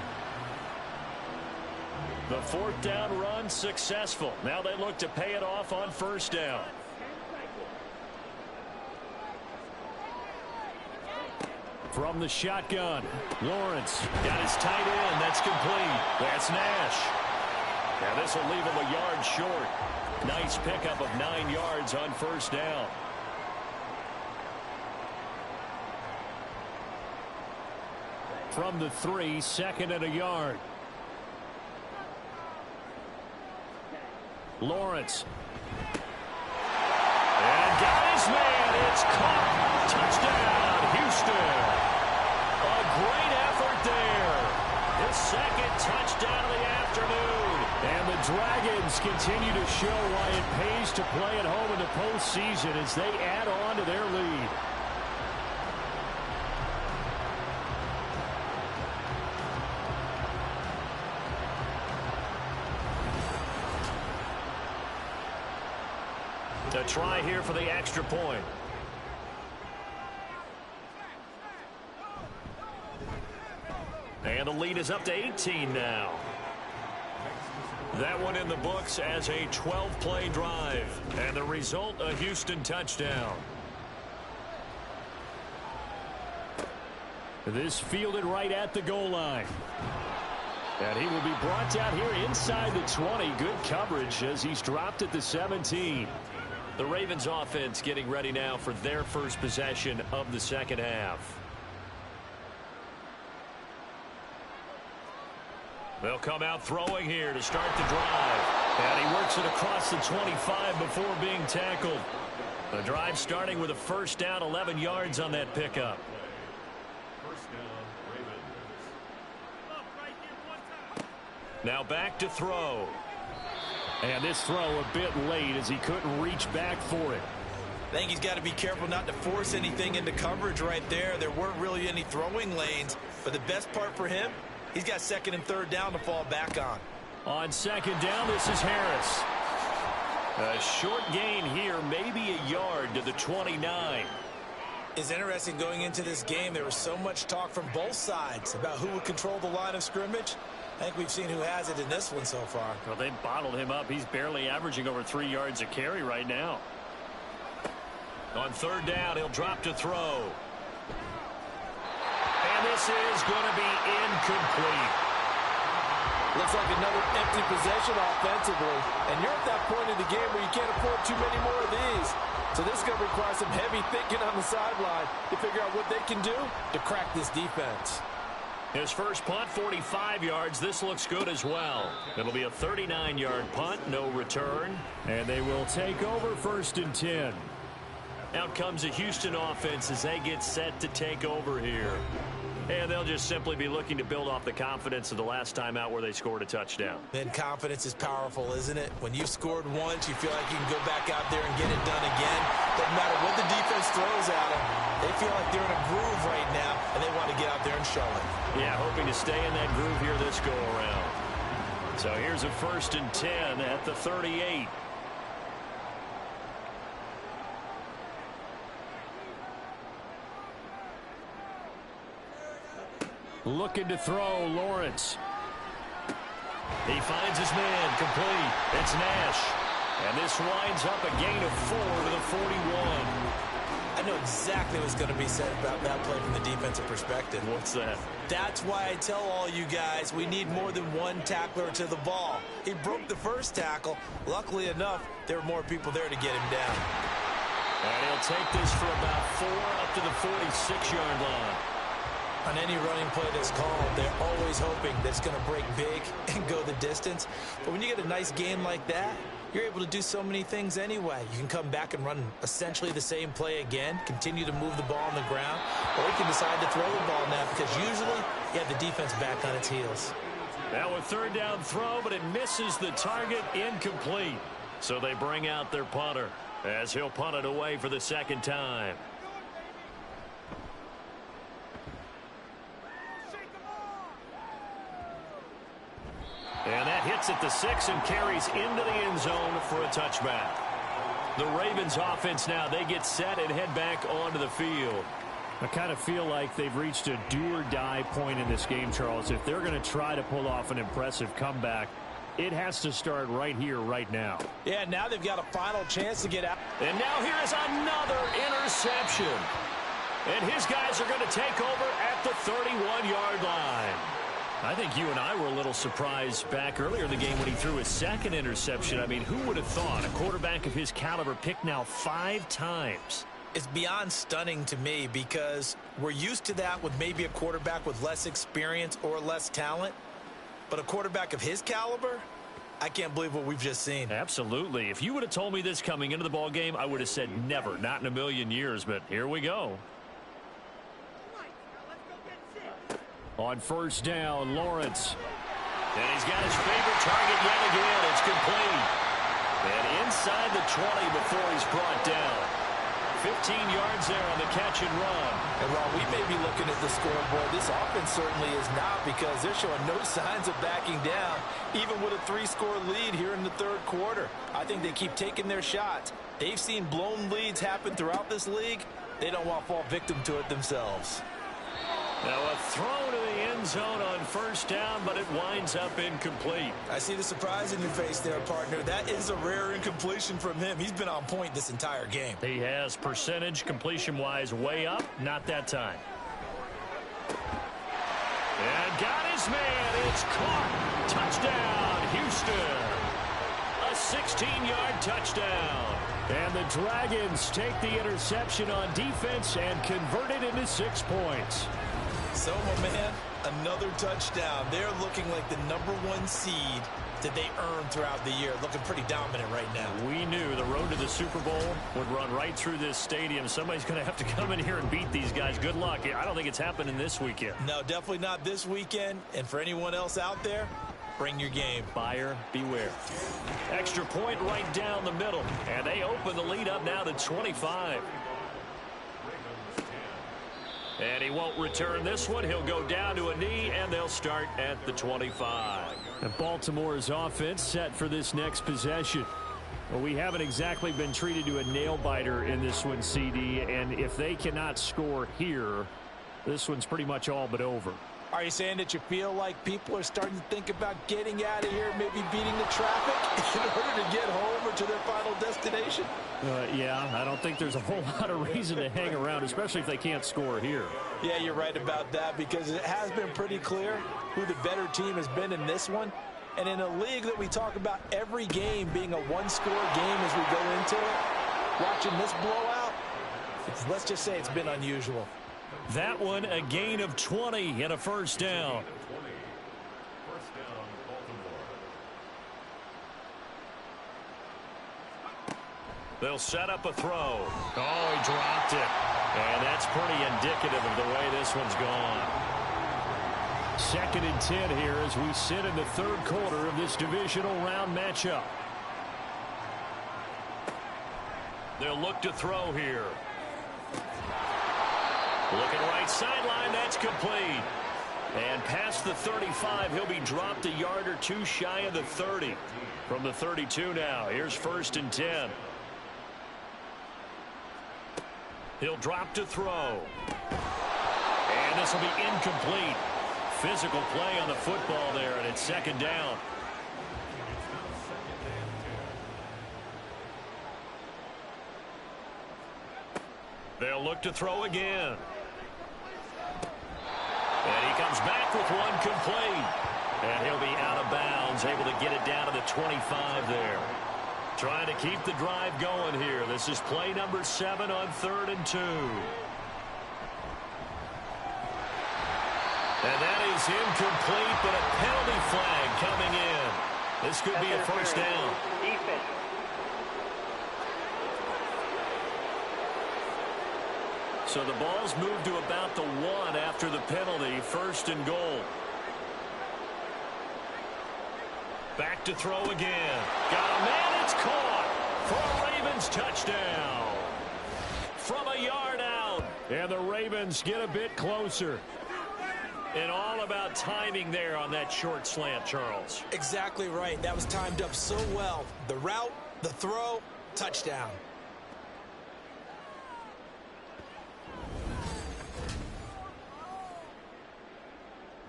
The 4th down run successful. Now they look to pay it off on 1st down. From the shotgun, Lawrence got his tight end. That's complete. That's Nash. Now this will leave him a yard short. Nice pickup of 9 yards on 1st down. From the 3, 2nd and a yard. Lawrence. And got his man. It's caught. Touchdown, Houston. A great effort there. His 2nd touchdown of the afternoon. And the Dragons continue to show why it pays to play at home in the postseason as they add on to their lead. A try here for the extra point. And the lead is up to 18 now. That one in the books as a 12-play drive. And the result, a Houston touchdown. This fielded right at the goal line. And he will be brought down here inside the 20. Good coverage as he's dropped at the 17. The Ravens offense getting ready now for their first possession of the second half. They'll come out throwing here to start the drive. And he works it across the 25 before being tackled. The drive starting with a 1st down, 11 yards on that pickup. 1st down, Ravens. Now back to throw. And this throw a bit late as he couldn't reach back for it. I think he's got to be careful not to force anything into coverage right there. There weren't really any throwing lanes, but the best part for him, he's got 2nd and 3rd down to fall back on. On 2nd down, this is Harris. A short gain here, maybe a yard to the 29. It's interesting going into this game. There was so much talk from both sides about who would control the line of scrimmage. I think we've seen who has it in this one so far. Well, they bottled him up. He's barely averaging over 3 yards a carry right now. On 3rd down, he'll drop to throw. And this is going to be incomplete. Looks like another empty possession offensively. And you're at that point in the game where you can't afford too many more of these. So this is going to require some heavy thinking on the sideline to figure out what they can do to crack this defense. His first punt, 45 yards. This looks good as well. It'll be a 39-yard punt, no return. And they will take over 1st and 10. Out comes the Houston offense as they get set to take over here. And they'll just simply be looking to build off the confidence of the last time out where they scored a touchdown. Then confidence is powerful, isn't it? When you've scored once, you feel like you can go back out there and get it done again. Doesn't matter what the defense throws at them. They feel like they're in a groove right now, and they want to get out there and show it. Yeah, hoping to stay in that groove here this go-around. So here's a 1st and 10 at the 38. Looking to throw, Lawrence. He finds his man, complete. It's Nash. And this winds up a gain of 4 to the 41. I know exactly what's going to be said about that play from the defensive perspective. What's that? That's why I tell all you guys we need more than one tackler to the ball. He broke the first tackle. Luckily enough, there were more people there to get him down. And he'll take this for about 4 up to the 46-yard line. On any running play that's called, they're always hoping that it's going to break big and go the distance. But when you get a nice game like that, you're able to do so many things anyway. You can come back and run essentially the same play again, continue to move the ball on the ground, or you can decide to throw the ball now because usually you have the defense back on its heels. Now a 3rd down throw, but it misses the target, incomplete. So they bring out their punter as he'll punt it away for the 2nd time. And that hits at the 6 and carries into the end zone for a touchback. The Ravens offense now, they get set and head back onto the field. I kind of feel like they've reached a do-or-die point in this game, Charles. If they're going to try to pull off an impressive comeback, it has to start right here, right now. Yeah, now they've got a final chance to get out. And now here is another interception. And his guys are going to take over at the 31-yard line. I think you and I were a little surprised back earlier in the game when he threw his second interception. I mean, who would have thought a quarterback of his caliber picked now 5 times? It's beyond stunning to me because we're used to that with maybe a quarterback with less experience or less talent. But a quarterback of his caliber, I can't believe what we've just seen. Absolutely. If you would have told me this coming into the ball game, I would have said never, not in a million years. But here we go. On first down, Lawrence. And he's got his favorite target yet again. It's complete. And inside the 20 before he's brought down. 15 yards there on the catch and run. And while we may be looking at the scoreboard, this offense certainly is not, because they're showing no signs of backing down, even with a 3-score lead here in the third quarter. I think they keep taking their shots. They've seen blown leads happen throughout this league. They don't want to fall victim to it themselves. Now a throw to the end zone on first down, but it winds up incomplete. I see the surprise in your face there, partner. That is a rare incompletion from him. He's been on point this entire game. He has percentage completion-wise way up. Not that time. And got his man. It's caught. Touchdown, Houston. A 16-yard touchdown. And the Dragons take the interception on defense and convert it into 6 points. So, my man, another touchdown. They're looking like the #1 seed that they earned throughout the year. Looking pretty dominant right now. We knew the road to the Super Bowl would run right through this stadium. Somebody's going to have to come in here and beat these guys. Good luck. I don't think it's happening this weekend. No, definitely not this weekend. And for anyone else out there, bring your game. Buyer beware. Extra point right down the middle. And they open the lead up now to 25. And he won't return this one. He'll go down to a knee, and they'll start at the 25. And Baltimore's offense set for this next possession. Well, we haven't exactly been treated to a nail-biter in this one, CD. And if they cannot score here, this one's pretty much all but over. Are you saying that you feel like people are starting to think about getting out of here, maybe beating the traffic in order to get home or to their final destination? Yeah, I don't think there's a whole lot of reason to hang around, especially if they can't score here. Yeah, you're right about that, because it has been pretty clear who the better team has been in this one. And in a league that we talk about every game being a one-score game as we go into it, watching this blowout, let's just say it's been unusual. That one, a gain of 20 and a first down. They'll set up a throw. Oh, he dropped it. And that's pretty indicative of the way this one's gone. 2nd and 10 here as we sit in the third quarter of this divisional round matchup. They'll look to throw here. Looking right sideline, that's complete. And past the 35, he'll be dropped a yard or two shy of the 30. From the 32 now, here's 1st and 10. He'll drop to throw. And this will be incomplete. Physical play on the football there, and it's 2nd down. They'll look to throw again. And he comes back with one complete. And he'll be out of bounds, able to get it down to the 25 there. Trying to keep the drive going here. This is play number 7 on 3rd and 2. And that is incomplete, but a penalty flag coming in. This could be a first down. So the ball's moved to about the 1 after the penalty. 1st and goal. Back to throw again. Got a man, it's caught for a Ravens touchdown. From a yard out. And the Ravens get a bit closer. And all about timing there on that short slant, Charles. Exactly right. That was timed up so well. The route, the throw, touchdown.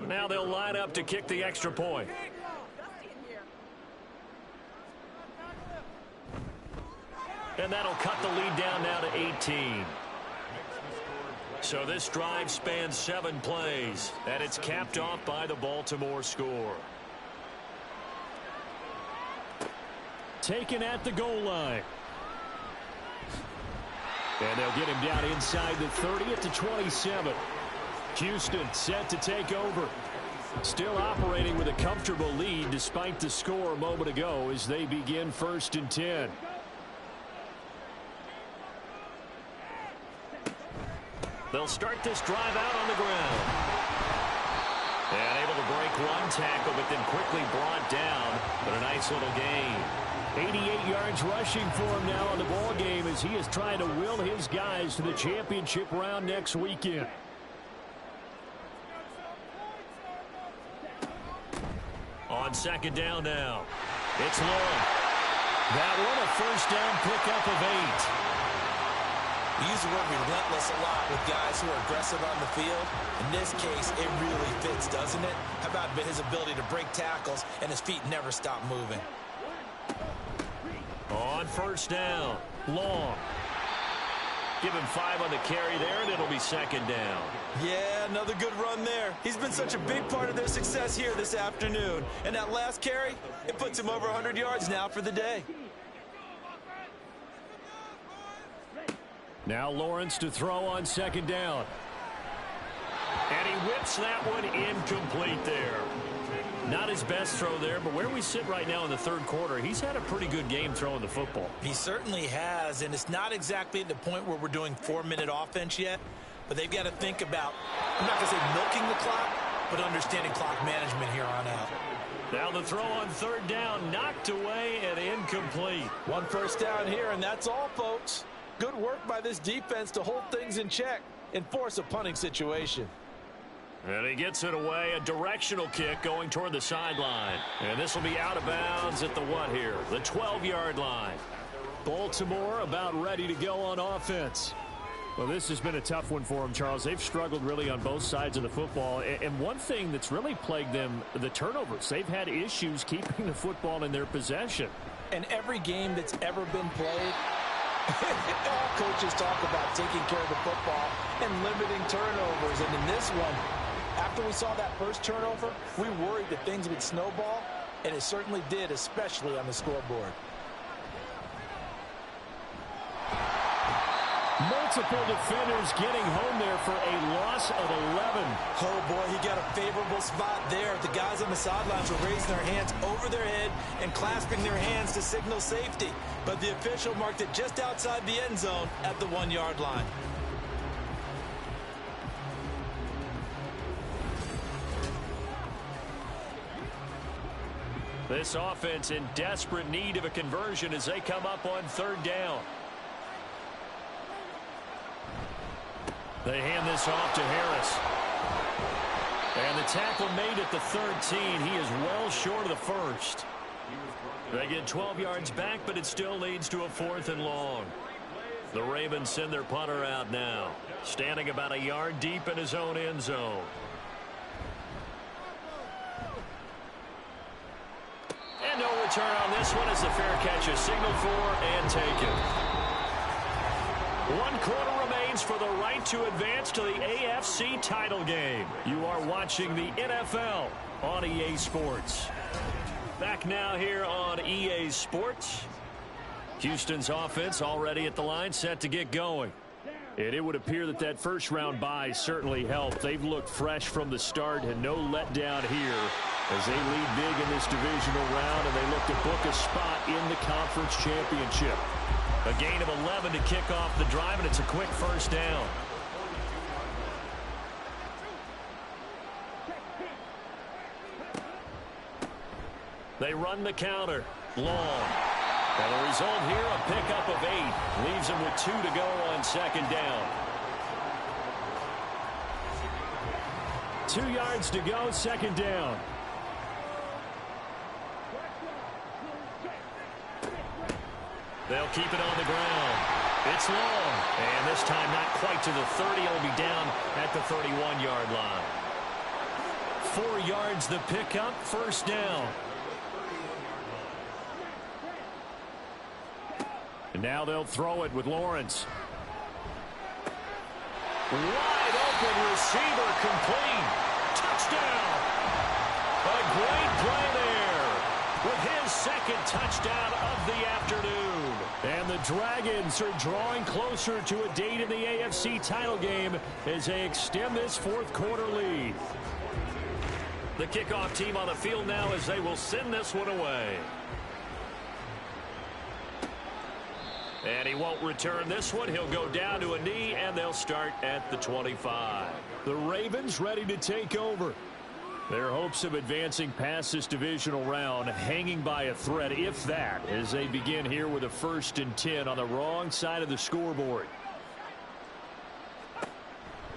Now they'll line up to kick the extra point. And that'll cut the lead down now to 18. So this drive spans 7 plays, and it's capped off by the Baltimore score. Taken at the goal line. And they'll get him down inside the 30 at the 27. Houston set to take over. Still operating with a comfortable lead despite the score a moment ago as they begin 1st and 10. They'll start this drive out on the ground. And able to break one tackle, but then quickly brought down. But a nice little gain. 88 yards rushing for him now in the ball game as he is trying to will his guys to the championship round next weekend. On 2nd down now. It's long. That one a 1st down pickup of 8. We use the word relentless a lot with guys who are aggressive on the field. In this case, it really fits, doesn't it? How about his ability to break tackles and his feet never stop moving? On 1st down, long. Give him 5 on the carry there, and it'll be 2nd down. Yeah, another good run there. He's been such a big part of their success here this afternoon. And that last carry, it puts him over 100 yards now for the day. Now Lawrence to throw on 2nd down. And he whips that one incomplete there. Not his best throw there, but where we sit right now in the 3rd quarter, he's had a pretty good game throwing the football. He certainly has, and it's not exactly at the point where we're doing 4-minute offense yet, but they've got to think about, I'm not going to say milking the clock, but understanding clock management here on out. Now the throw on 3rd down, knocked away and incomplete. 1 1st down here, and that's all, folks. Good work by this defense to hold things in check and force a punting situation. And he gets it away, a directional kick going toward the sideline. And this will be out of bounds at the what here? The 12-yard line. Baltimore about ready to go on offense. Well, this has been a tough one for them, Charles. They've struggled really on both sides of the football. And one thing that's really plagued them, the turnovers. They've had issues keeping the football in their possession. And every game that's ever been played, all coaches talk about taking care of the football and limiting turnovers. And in this one, after we saw that first turnover, we worried that things would snowball, and it certainly did, especially on the scoreboard. Multiple defenders getting home there for a loss of 11. Oh, boy, he got a favorable spot there. The guys on the sidelines were raising their hands over their head and clasping their hands to signal safety. But the official marked it just outside the end zone at the 1-yard line. This offense in desperate need of a conversion as they come up on 3rd down. They hand this off to Harris. And the tackle made at the 13. He is well short of the 1st. They get 12 yards back, but it still leads to a 4th and long. The Ravens send their punter out now, standing about a yard deep in his own end zone. And no return on this one as the fair catch is signaled for and taken. 1 quarter remains for the right to advance to the AFC title game. You are watching the NFL on EA Sports. Back now here on EA Sports. Houston's offense already at the line, set to get going. And it would appear that that first-round bye certainly helped. They've looked fresh from the start and no letdown here as they lead big in this divisional round, and they look to book a spot in the conference championship. A gain of 11 to kick off the drive, and it's a quick 1st down. They run the counter. Long. And the result here, a pickup of 8. Leaves them with 2 to go on 2nd down. 2 yards to go, second down. They'll keep it on the ground. It's long, and this time not quite to the 30. It'll be down at the 31-yard line. 4 yards the pickup, first down. And now they'll throw it with Lawrence. Wide open receiver, complete. Touchdown. A great play there with his second touchdown of the afternoon. And the Dragons are drawing closer to a date in the AFC title game as they extend this fourth quarter lead. The kickoff team on the field now as they will send this one away. And he won't return this one. He'll go down to a knee, and they'll start at the 25. The Ravens ready to take over. Their hopes of advancing past this divisional round hanging by a thread, if that, as they begin here with a 1st and 10 on the wrong side of the scoreboard.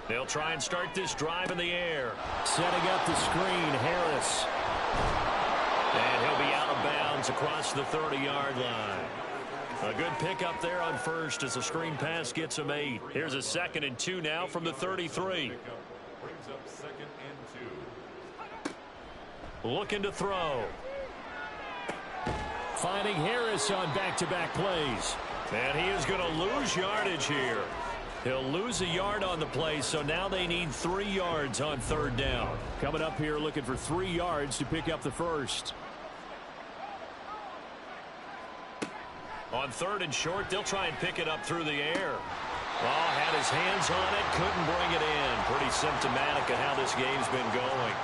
They'll try and start this drive in the air. Setting up the screen, Harris. And he'll be out of bounds across the 30-yard line. A good pickup there on first as the screen pass gets him 8. Here's a 2nd and 2 now from the 33. Brings up 2nd and 2. Looking to throw. Finding Harris on back-to-back plays. And he is going to lose yardage here. He'll lose a yard on the play, so now they need 3 yards on 3rd down. Coming up here looking for 3 yards to pick up the first. On 3rd and short, they'll try and pick it up through the air. Oh, had his hands on it, couldn't bring it in. Pretty symptomatic of how this game's been going.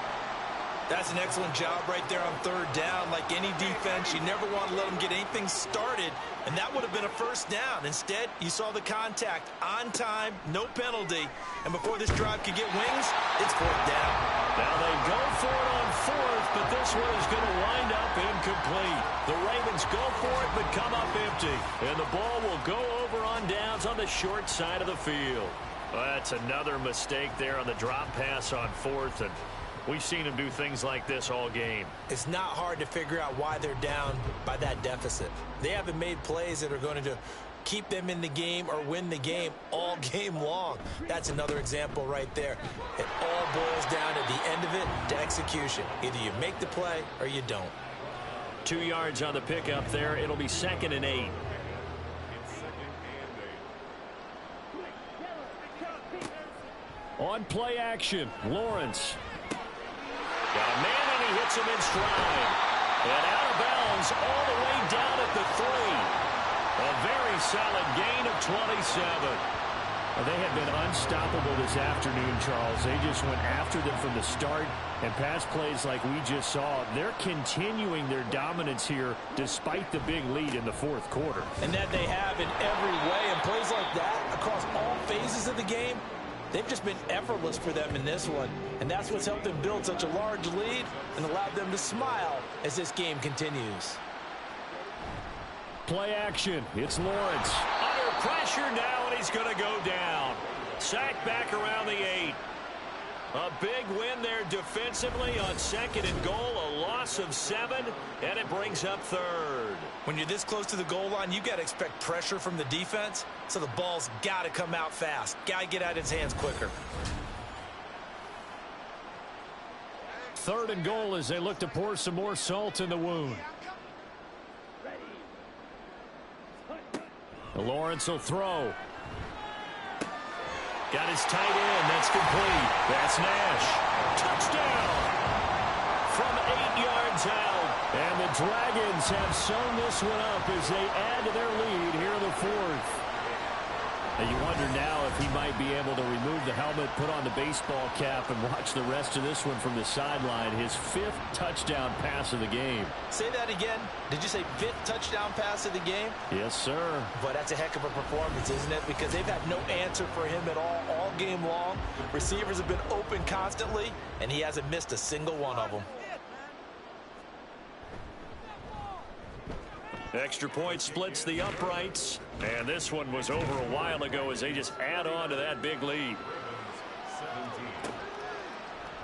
That's an excellent job right there on 3rd down. Like any defense, you never want to let them get anything started, and that would have been a 1st down. Instead, you saw the contact on time, no penalty, and before this drive could get wings, it's 4th down. Now they go for it on 4th, but this one is going to wind up incomplete. The Ravens go for it, but come up empty, and the ball will go over on downs on the short side of the field. Well, that's another mistake there on the drop pass on 4th, and we've seen him do things like this all game. It's not hard to figure out why they're down by that deficit. They haven't made plays that are going to keep them in the game or win the game all game long. That's another example right there. It all boils down at the end of it to execution. Either you make the play or you don't. 2 yards on the pickup there. It'll be 2nd and 8. On play action, Lawrence. Got a man, and he hits him in stride. And out of bounds all the way down at the 3. A very solid gain of 27. Well, they have been unstoppable this afternoon, Charles. They just went after them from the start, and pass plays like we just saw. They're continuing their dominance here despite the big lead in the 4th quarter. And that they have in every way. And plays like that across all phases of the game, they've just been effortless for them in this one. And that's what's helped them build such a large lead and allowed them to smile as this game continues. Play action. It's Lawrence. Under pressure now, and he's going to go down. Sacked back around the 8. A big win there defensively on 2nd and goal. A loss of 7, and it brings up 3rd. When you're this close to the goal line, you got to expect pressure from the defense, so the ball's got to come out fast. Got to get out of his hands quicker. 3rd and goal as they look to pour some more salt in the wound. Lawrence will throw. Got his tight end. That's complete. That's Nash. Touchdown from 8 yards out. And the Dragons have sewn this one up as they add to their lead here in the 4th. And you wonder now if he might be able to remove the helmet, put on the baseball cap, and watch the rest of this one from the sideline. His 5th touchdown pass of the game. Say that again. Did you say 5th touchdown pass of the game? Yes, sir. But that's a heck of a performance, isn't it? Because they've had no answer for him at all game long. Receivers have been open constantly, and he hasn't missed a single one of them. Extra point splits the uprights. And this one was over a while ago as they just add on to that big lead.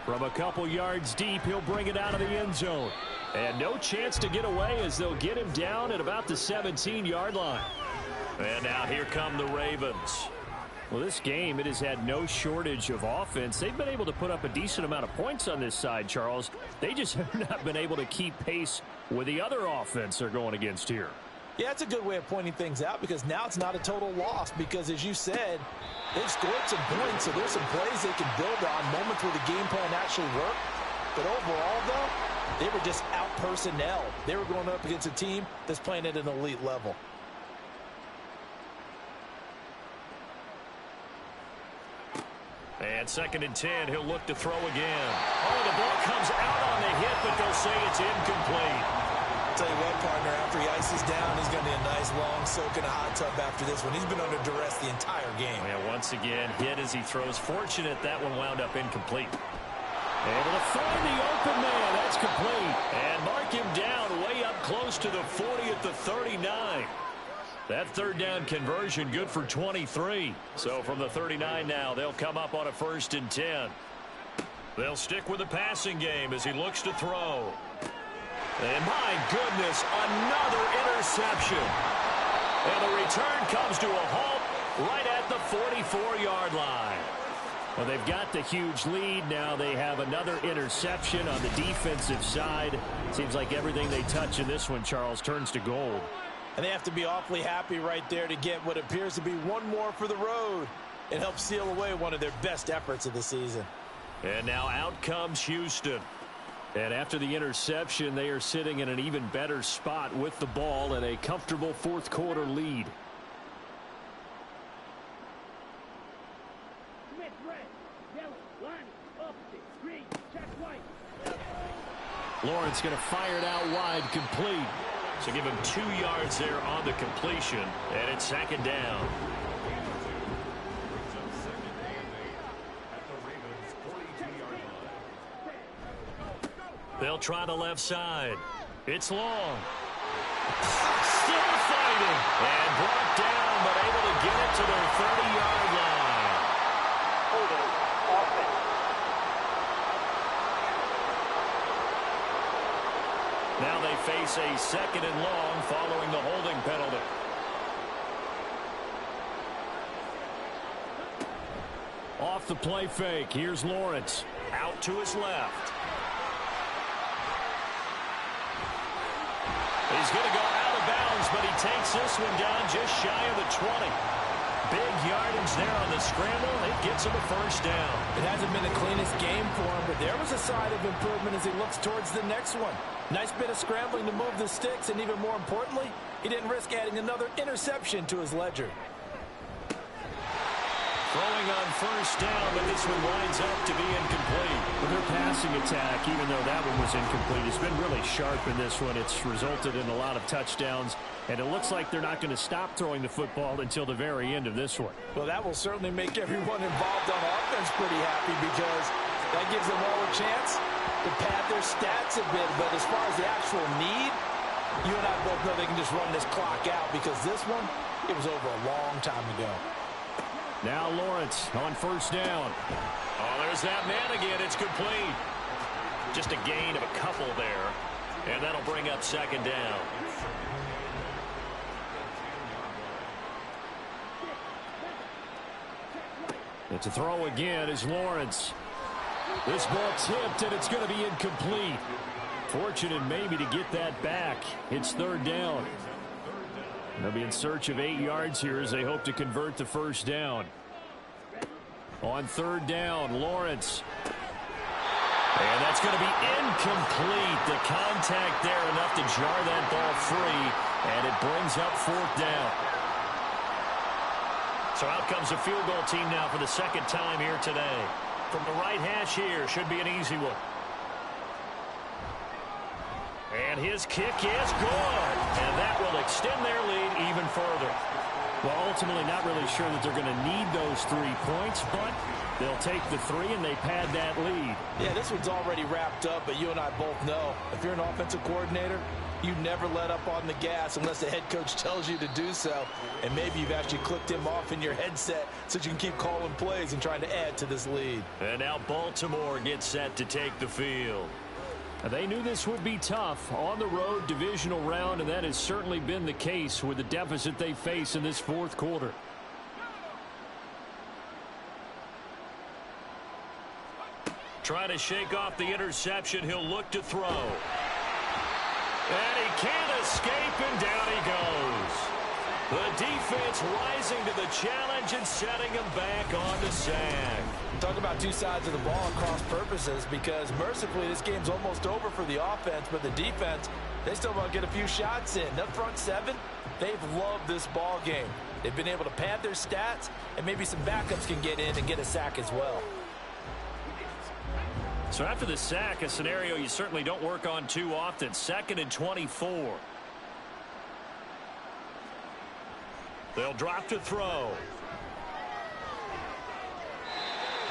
From a couple yards deep, he'll bring it out of the end zone. And no chance to get away as they'll get him down at about the 17-yard line. And now here come the Ravens. Well, this game, it has had no shortage of offense. They've been able to put up a decent amount of points on this side, Charles. They just have not been able to keep pace with the other offense they're going against here. Yeah, that's a good way of pointing things out because now it's not a total loss because, as you said, they've scored some points, so there's some plays they can build on, moments where the game plan actually worked. But overall, though, they were just out-personnel. They were going up against a team that's playing at an elite level. And 2nd and 10, he'll look to throw again. Oh, the ball comes out on the hit, but they'll say it's incomplete. I'll tell you what, partner, after he ices down, he's going to be a nice long soak in a hot tub after this one. He's been under duress the entire game. Yeah, once again, hit as he throws. Fortunate that one wound up incomplete. Able to find the open man. That's complete. And mark him down way up close to the 40 at the 39. That 3rd down conversion good for 23. So from the 39 now, they'll come up on a 1st and 10. They'll stick with the passing game as he looks to throw. And my goodness, another interception. And the return comes to a halt right at the 44-yard line. Well, they've got the huge lead. Now they have another interception on the defensive side. Seems like everything they touch in this one, Charles, turns to gold. And they have to be awfully happy right there to get what appears to be one more for the road. It helps seal away one of their best efforts of the season. And now out comes Houston. And after the interception, they are sitting in an even better spot with the ball and a comfortable 4th quarter lead. Lawrence going to fire it out wide, complete. So give him 2 yards there on the completion, and it's 2nd down. They'll try the left side. It's long. Still fighting. And brought down, but able to get it to their 30-yard line. Holding offense. Now they face a 2nd and long following the holding penalty. Off the play fake. Here's Lawrence. Out to his left. He's going to go out of bounds, but he takes this one down just shy of the 20. Big yardage there on the scramble. It gets him a 1st down. It hasn't been the cleanest game for him, but there was a side of improvement as he looks towards the next one. Nice bit of scrambling to move the sticks, and even more importantly, he didn't risk adding another interception to his ledger. Throwing on 1st down, but this one winds up to be incomplete. With their passing attack, even though that one was incomplete, it's been really sharp in this one. It's resulted in a lot of touchdowns, and it looks like they're not going to stop throwing the football until the very end of this one. Well, that will certainly make everyone involved on offense pretty happy because that gives them all a chance to pad their stats a bit. But as far as the actual need, you and I both know they can just run this clock out because this one, it was over a long time ago. Now Lawrence on 1st down. Oh, there's that man again. It's complete. Just a gain of a couple there. And that'll bring up 2nd down. And to throw again is Lawrence. This ball tipped, and it's going to be incomplete. Fortunate maybe to get that back. It's 3rd down. They'll be in search of 8 yards here as they hope to convert the 1st down. On 3rd down, Lawrence. And that's going to be incomplete. The contact there enough to jar that ball free, and it brings up 4th down. So out comes the field goal team now for the 2nd time here today. From the right hash here, should be an easy one. And his kick is good. And that will extend their lead even further. Well, ultimately not really sure that they're going to need those 3 points, but they'll take the 3 and they pad that lead. Yeah, this one's already wrapped up, but you and I both know if you're an offensive coordinator, You never let up on the gas unless the head coach tells you to do so. And maybe you've actually clicked him off in your headset so you can keep calling plays and trying to add to this lead. And now Baltimore gets set to take the field. They knew this would be tough on the road divisional round, and that has certainly been the case with the deficit they face in this fourth quarter. Trying to shake off the interception. He'll look to throw. And he can't escape, and down he goes. The defense rising to the challenge and setting him back on the sack. Talk about two sides of the ball at cross purposes, because mercifully this game's almost over for the offense, but the defense, they still want to get a few shots in. That front seven, they've loved this ball game. They've been able to pad their stats, and maybe some backups can get in and get a sack as well. So after the sack, a scenario you certainly don't work on too often. 2nd and 24. They'll drop to throw.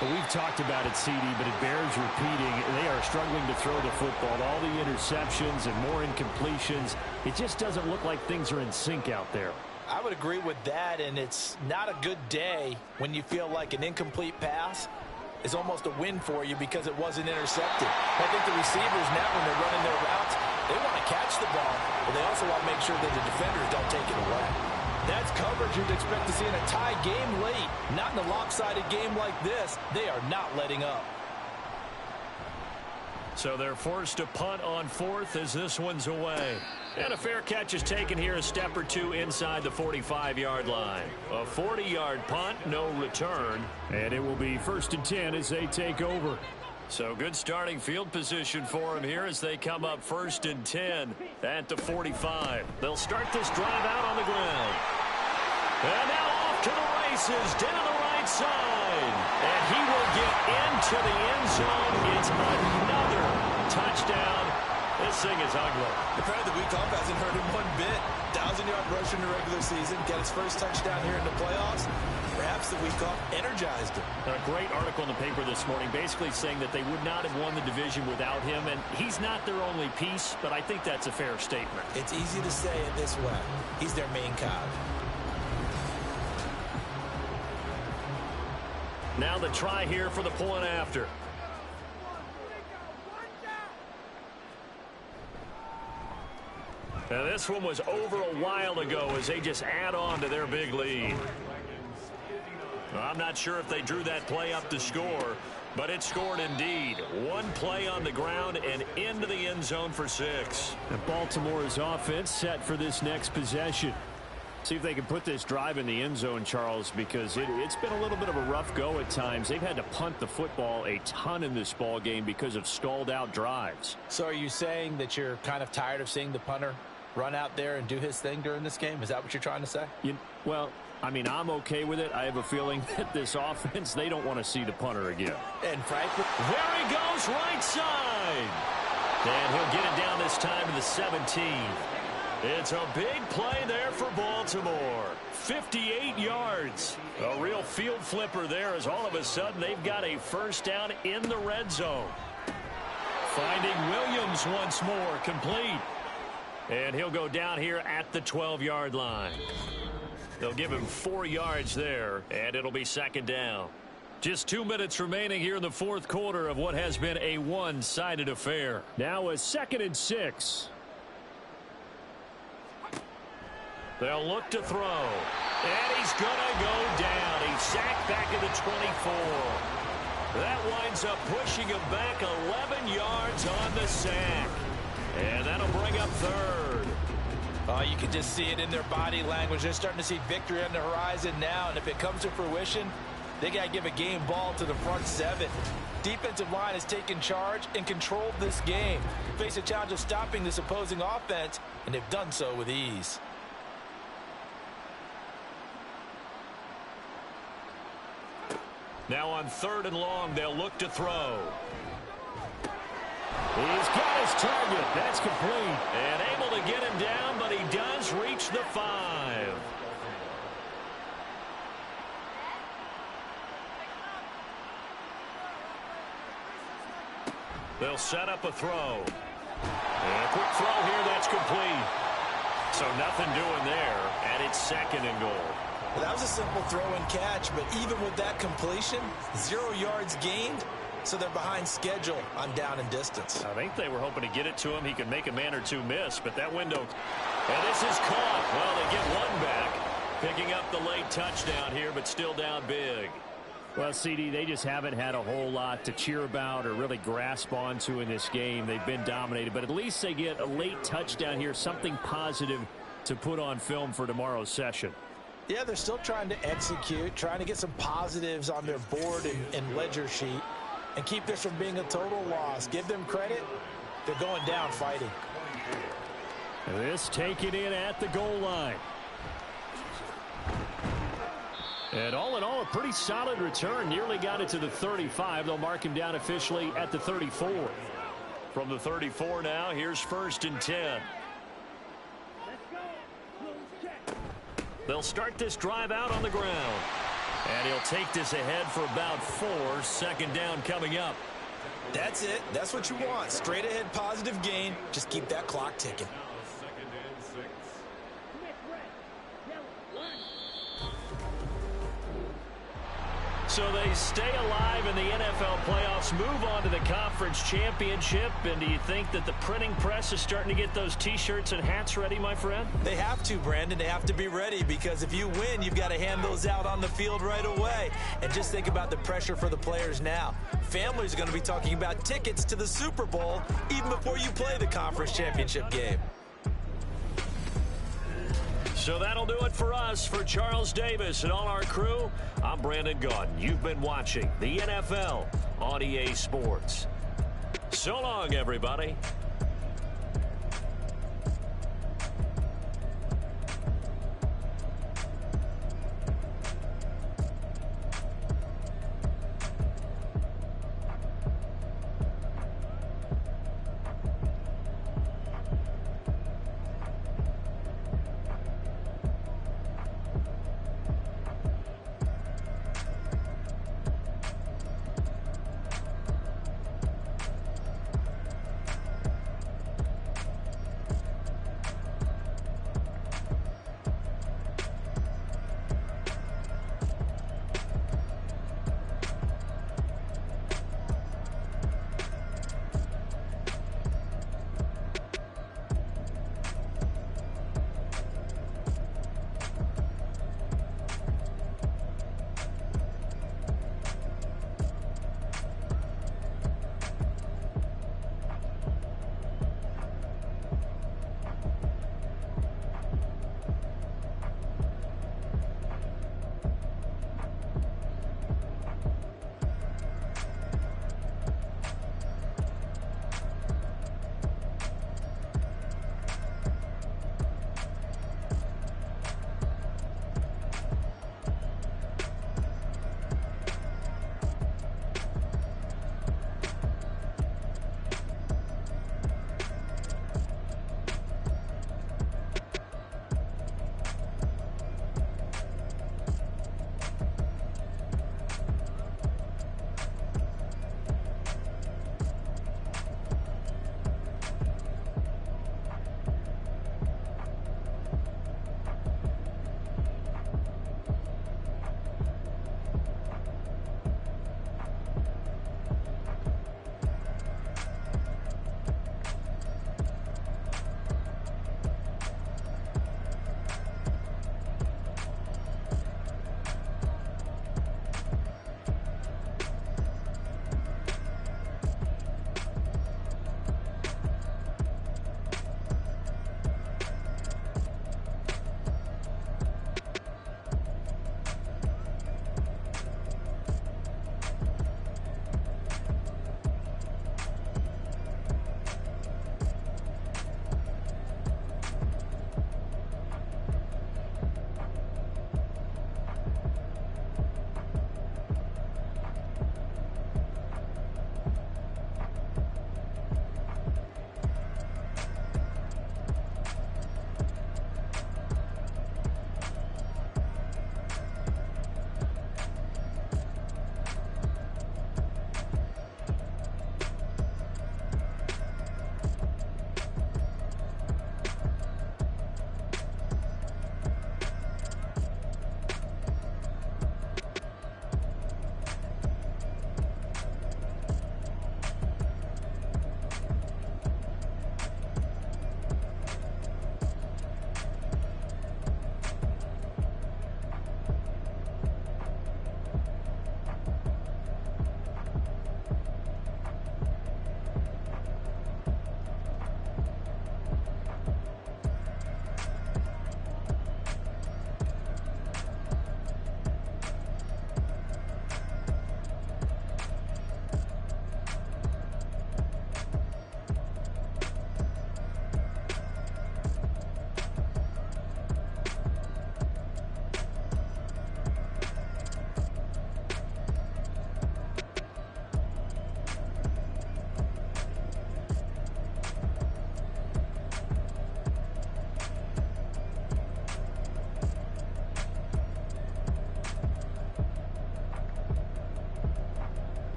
Well, we've talked about it, CD, but it bears repeating. They are struggling to throw the football. All the interceptions and more incompletions. It just doesn't look like things are in sync out there. I would agree with that, and it's not a good day when you feel like an incomplete pass is almost a win for you because it wasn't intercepted. I think the receivers now, when they're running their routes, they want to catch the ball, but they also want to make sure that the defenders don't take it away. That's coverage you'd expect to see in a tie game late. Not in a lopsided game like this. They are not letting up. So they're forced to punt on 4th as this one's away. And a fair catch is taken here a step or two inside the 45-yard line. A 40-yard punt, no return. And it will be 1st and 10 as they take over. So good starting field position for them here as they come up 1st and 10 at the 45. They'll start this drive out on the ground. And now off to the races down the right side. And he will get into the end zone. It's another touchdown. This thing is ugly. Apparently the week off hasn't hurt him one bit. 1,000-yard rush in the regular season. Got his first touchdown here in the playoffs. Perhaps the week off energized him. A great article in the paper this morning basically saying that they would not have won the division without him. And he's not their only piece, but I think that's a fair statement. It's easy to say it this way. He's their main cog. Now the try here for the point after. Now this one was over a while ago as they just add on to their big lead. Well, I'm not sure if they drew that play up to score, but it scored indeed. One play on the ground and into the end zone for 6. And Baltimore's offense set for this next possession. See if they can put this drive in the end zone, Charles, because it's been a little bit of a rough go at times. They've had to punt the football a ton in this ball game because of stalled-out drives. So are you saying that you're kind of tired of seeing the punter run out there and do his thing during this game? Is that what you're trying to say? Well, I mean, I'm okay with it. I have a feeling that this offense, they don't want to see the punter again. And frankly, there he goes right side. And he'll get it down this time to the 17. It's a big play there for Baltimore. 58 yards. A real field flipper there as all of a sudden they've got a first down in the red zone. Finding Williams once more, complete. And he'll go down here at the 12-yard line. They'll give him 4 yards there, and it'll be 2nd down. Just 2 minutes remaining here in the fourth quarter of what has been a one-sided affair. Now a 2nd and 6. They'll look to throw. And he's going to go down. He's sacked back at the 24. That winds up pushing him back 11 yards on the sack. And that'll bring up 3rd. Oh, you can just see it in their body language. They're starting to see victory on the horizon now. And if it comes to fruition, they got to give a game ball to the front 7. Defensive line has taken charge and controlled this game. Face a challenge of stopping this opposing offense, and they've done so with ease. Now on 3rd and long, they'll look to throw. He's got his target. That's complete. And able to get him down, but he does reach the 5. They'll set up a throw. And a quick throw here, that's complete. So nothing doing there, and it's 2nd and goal. Well, that was a simple throw and catch, but even with that completion, 0 yards gained, so they're behind schedule on down and distance. I think they were hoping to get it to him. He could make a man or two miss, but that window, and this is caught. Well, they get one back, picking up the late touchdown here, but still down big. Well, CD, they just haven't had a whole lot to cheer about or really grasp onto in this game. They've been dominated, but at least they get a late touchdown here, something positive to put on film for tomorrow's session. Yeah, they're still trying to execute, trying to get some positives on their board and ledger sheet, and keep this from being a total loss. Give them credit. They're going down fighting. This taken in at the goal line. And all in all, a pretty solid return. Nearly got it to the 35. They'll mark him down officially at the 34. From the 34 now, here's 1st and 10. They'll start this drive out on the ground. And he'll take this ahead for about 4. 2nd down coming up. That's it. That's what you want. Straight ahead positive gain. Just keep that clock ticking. So they stay alive in the NFL playoffs, move on to the conference championship. And do you think that the printing press is starting to get those T-shirts and hats ready, my friend? They have to, Brandon. They have to be ready, because if you win, you've got to hand those out on the field right away. And just think about the pressure for the players now. Families are going to be talking about tickets to the Super Bowl even before you play the conference championship game. So that'll do it for us. For Charles Davis and all our crew, I'm Brandon Gaudin. You've been watching the NFL on EA Sports. So long, everybody.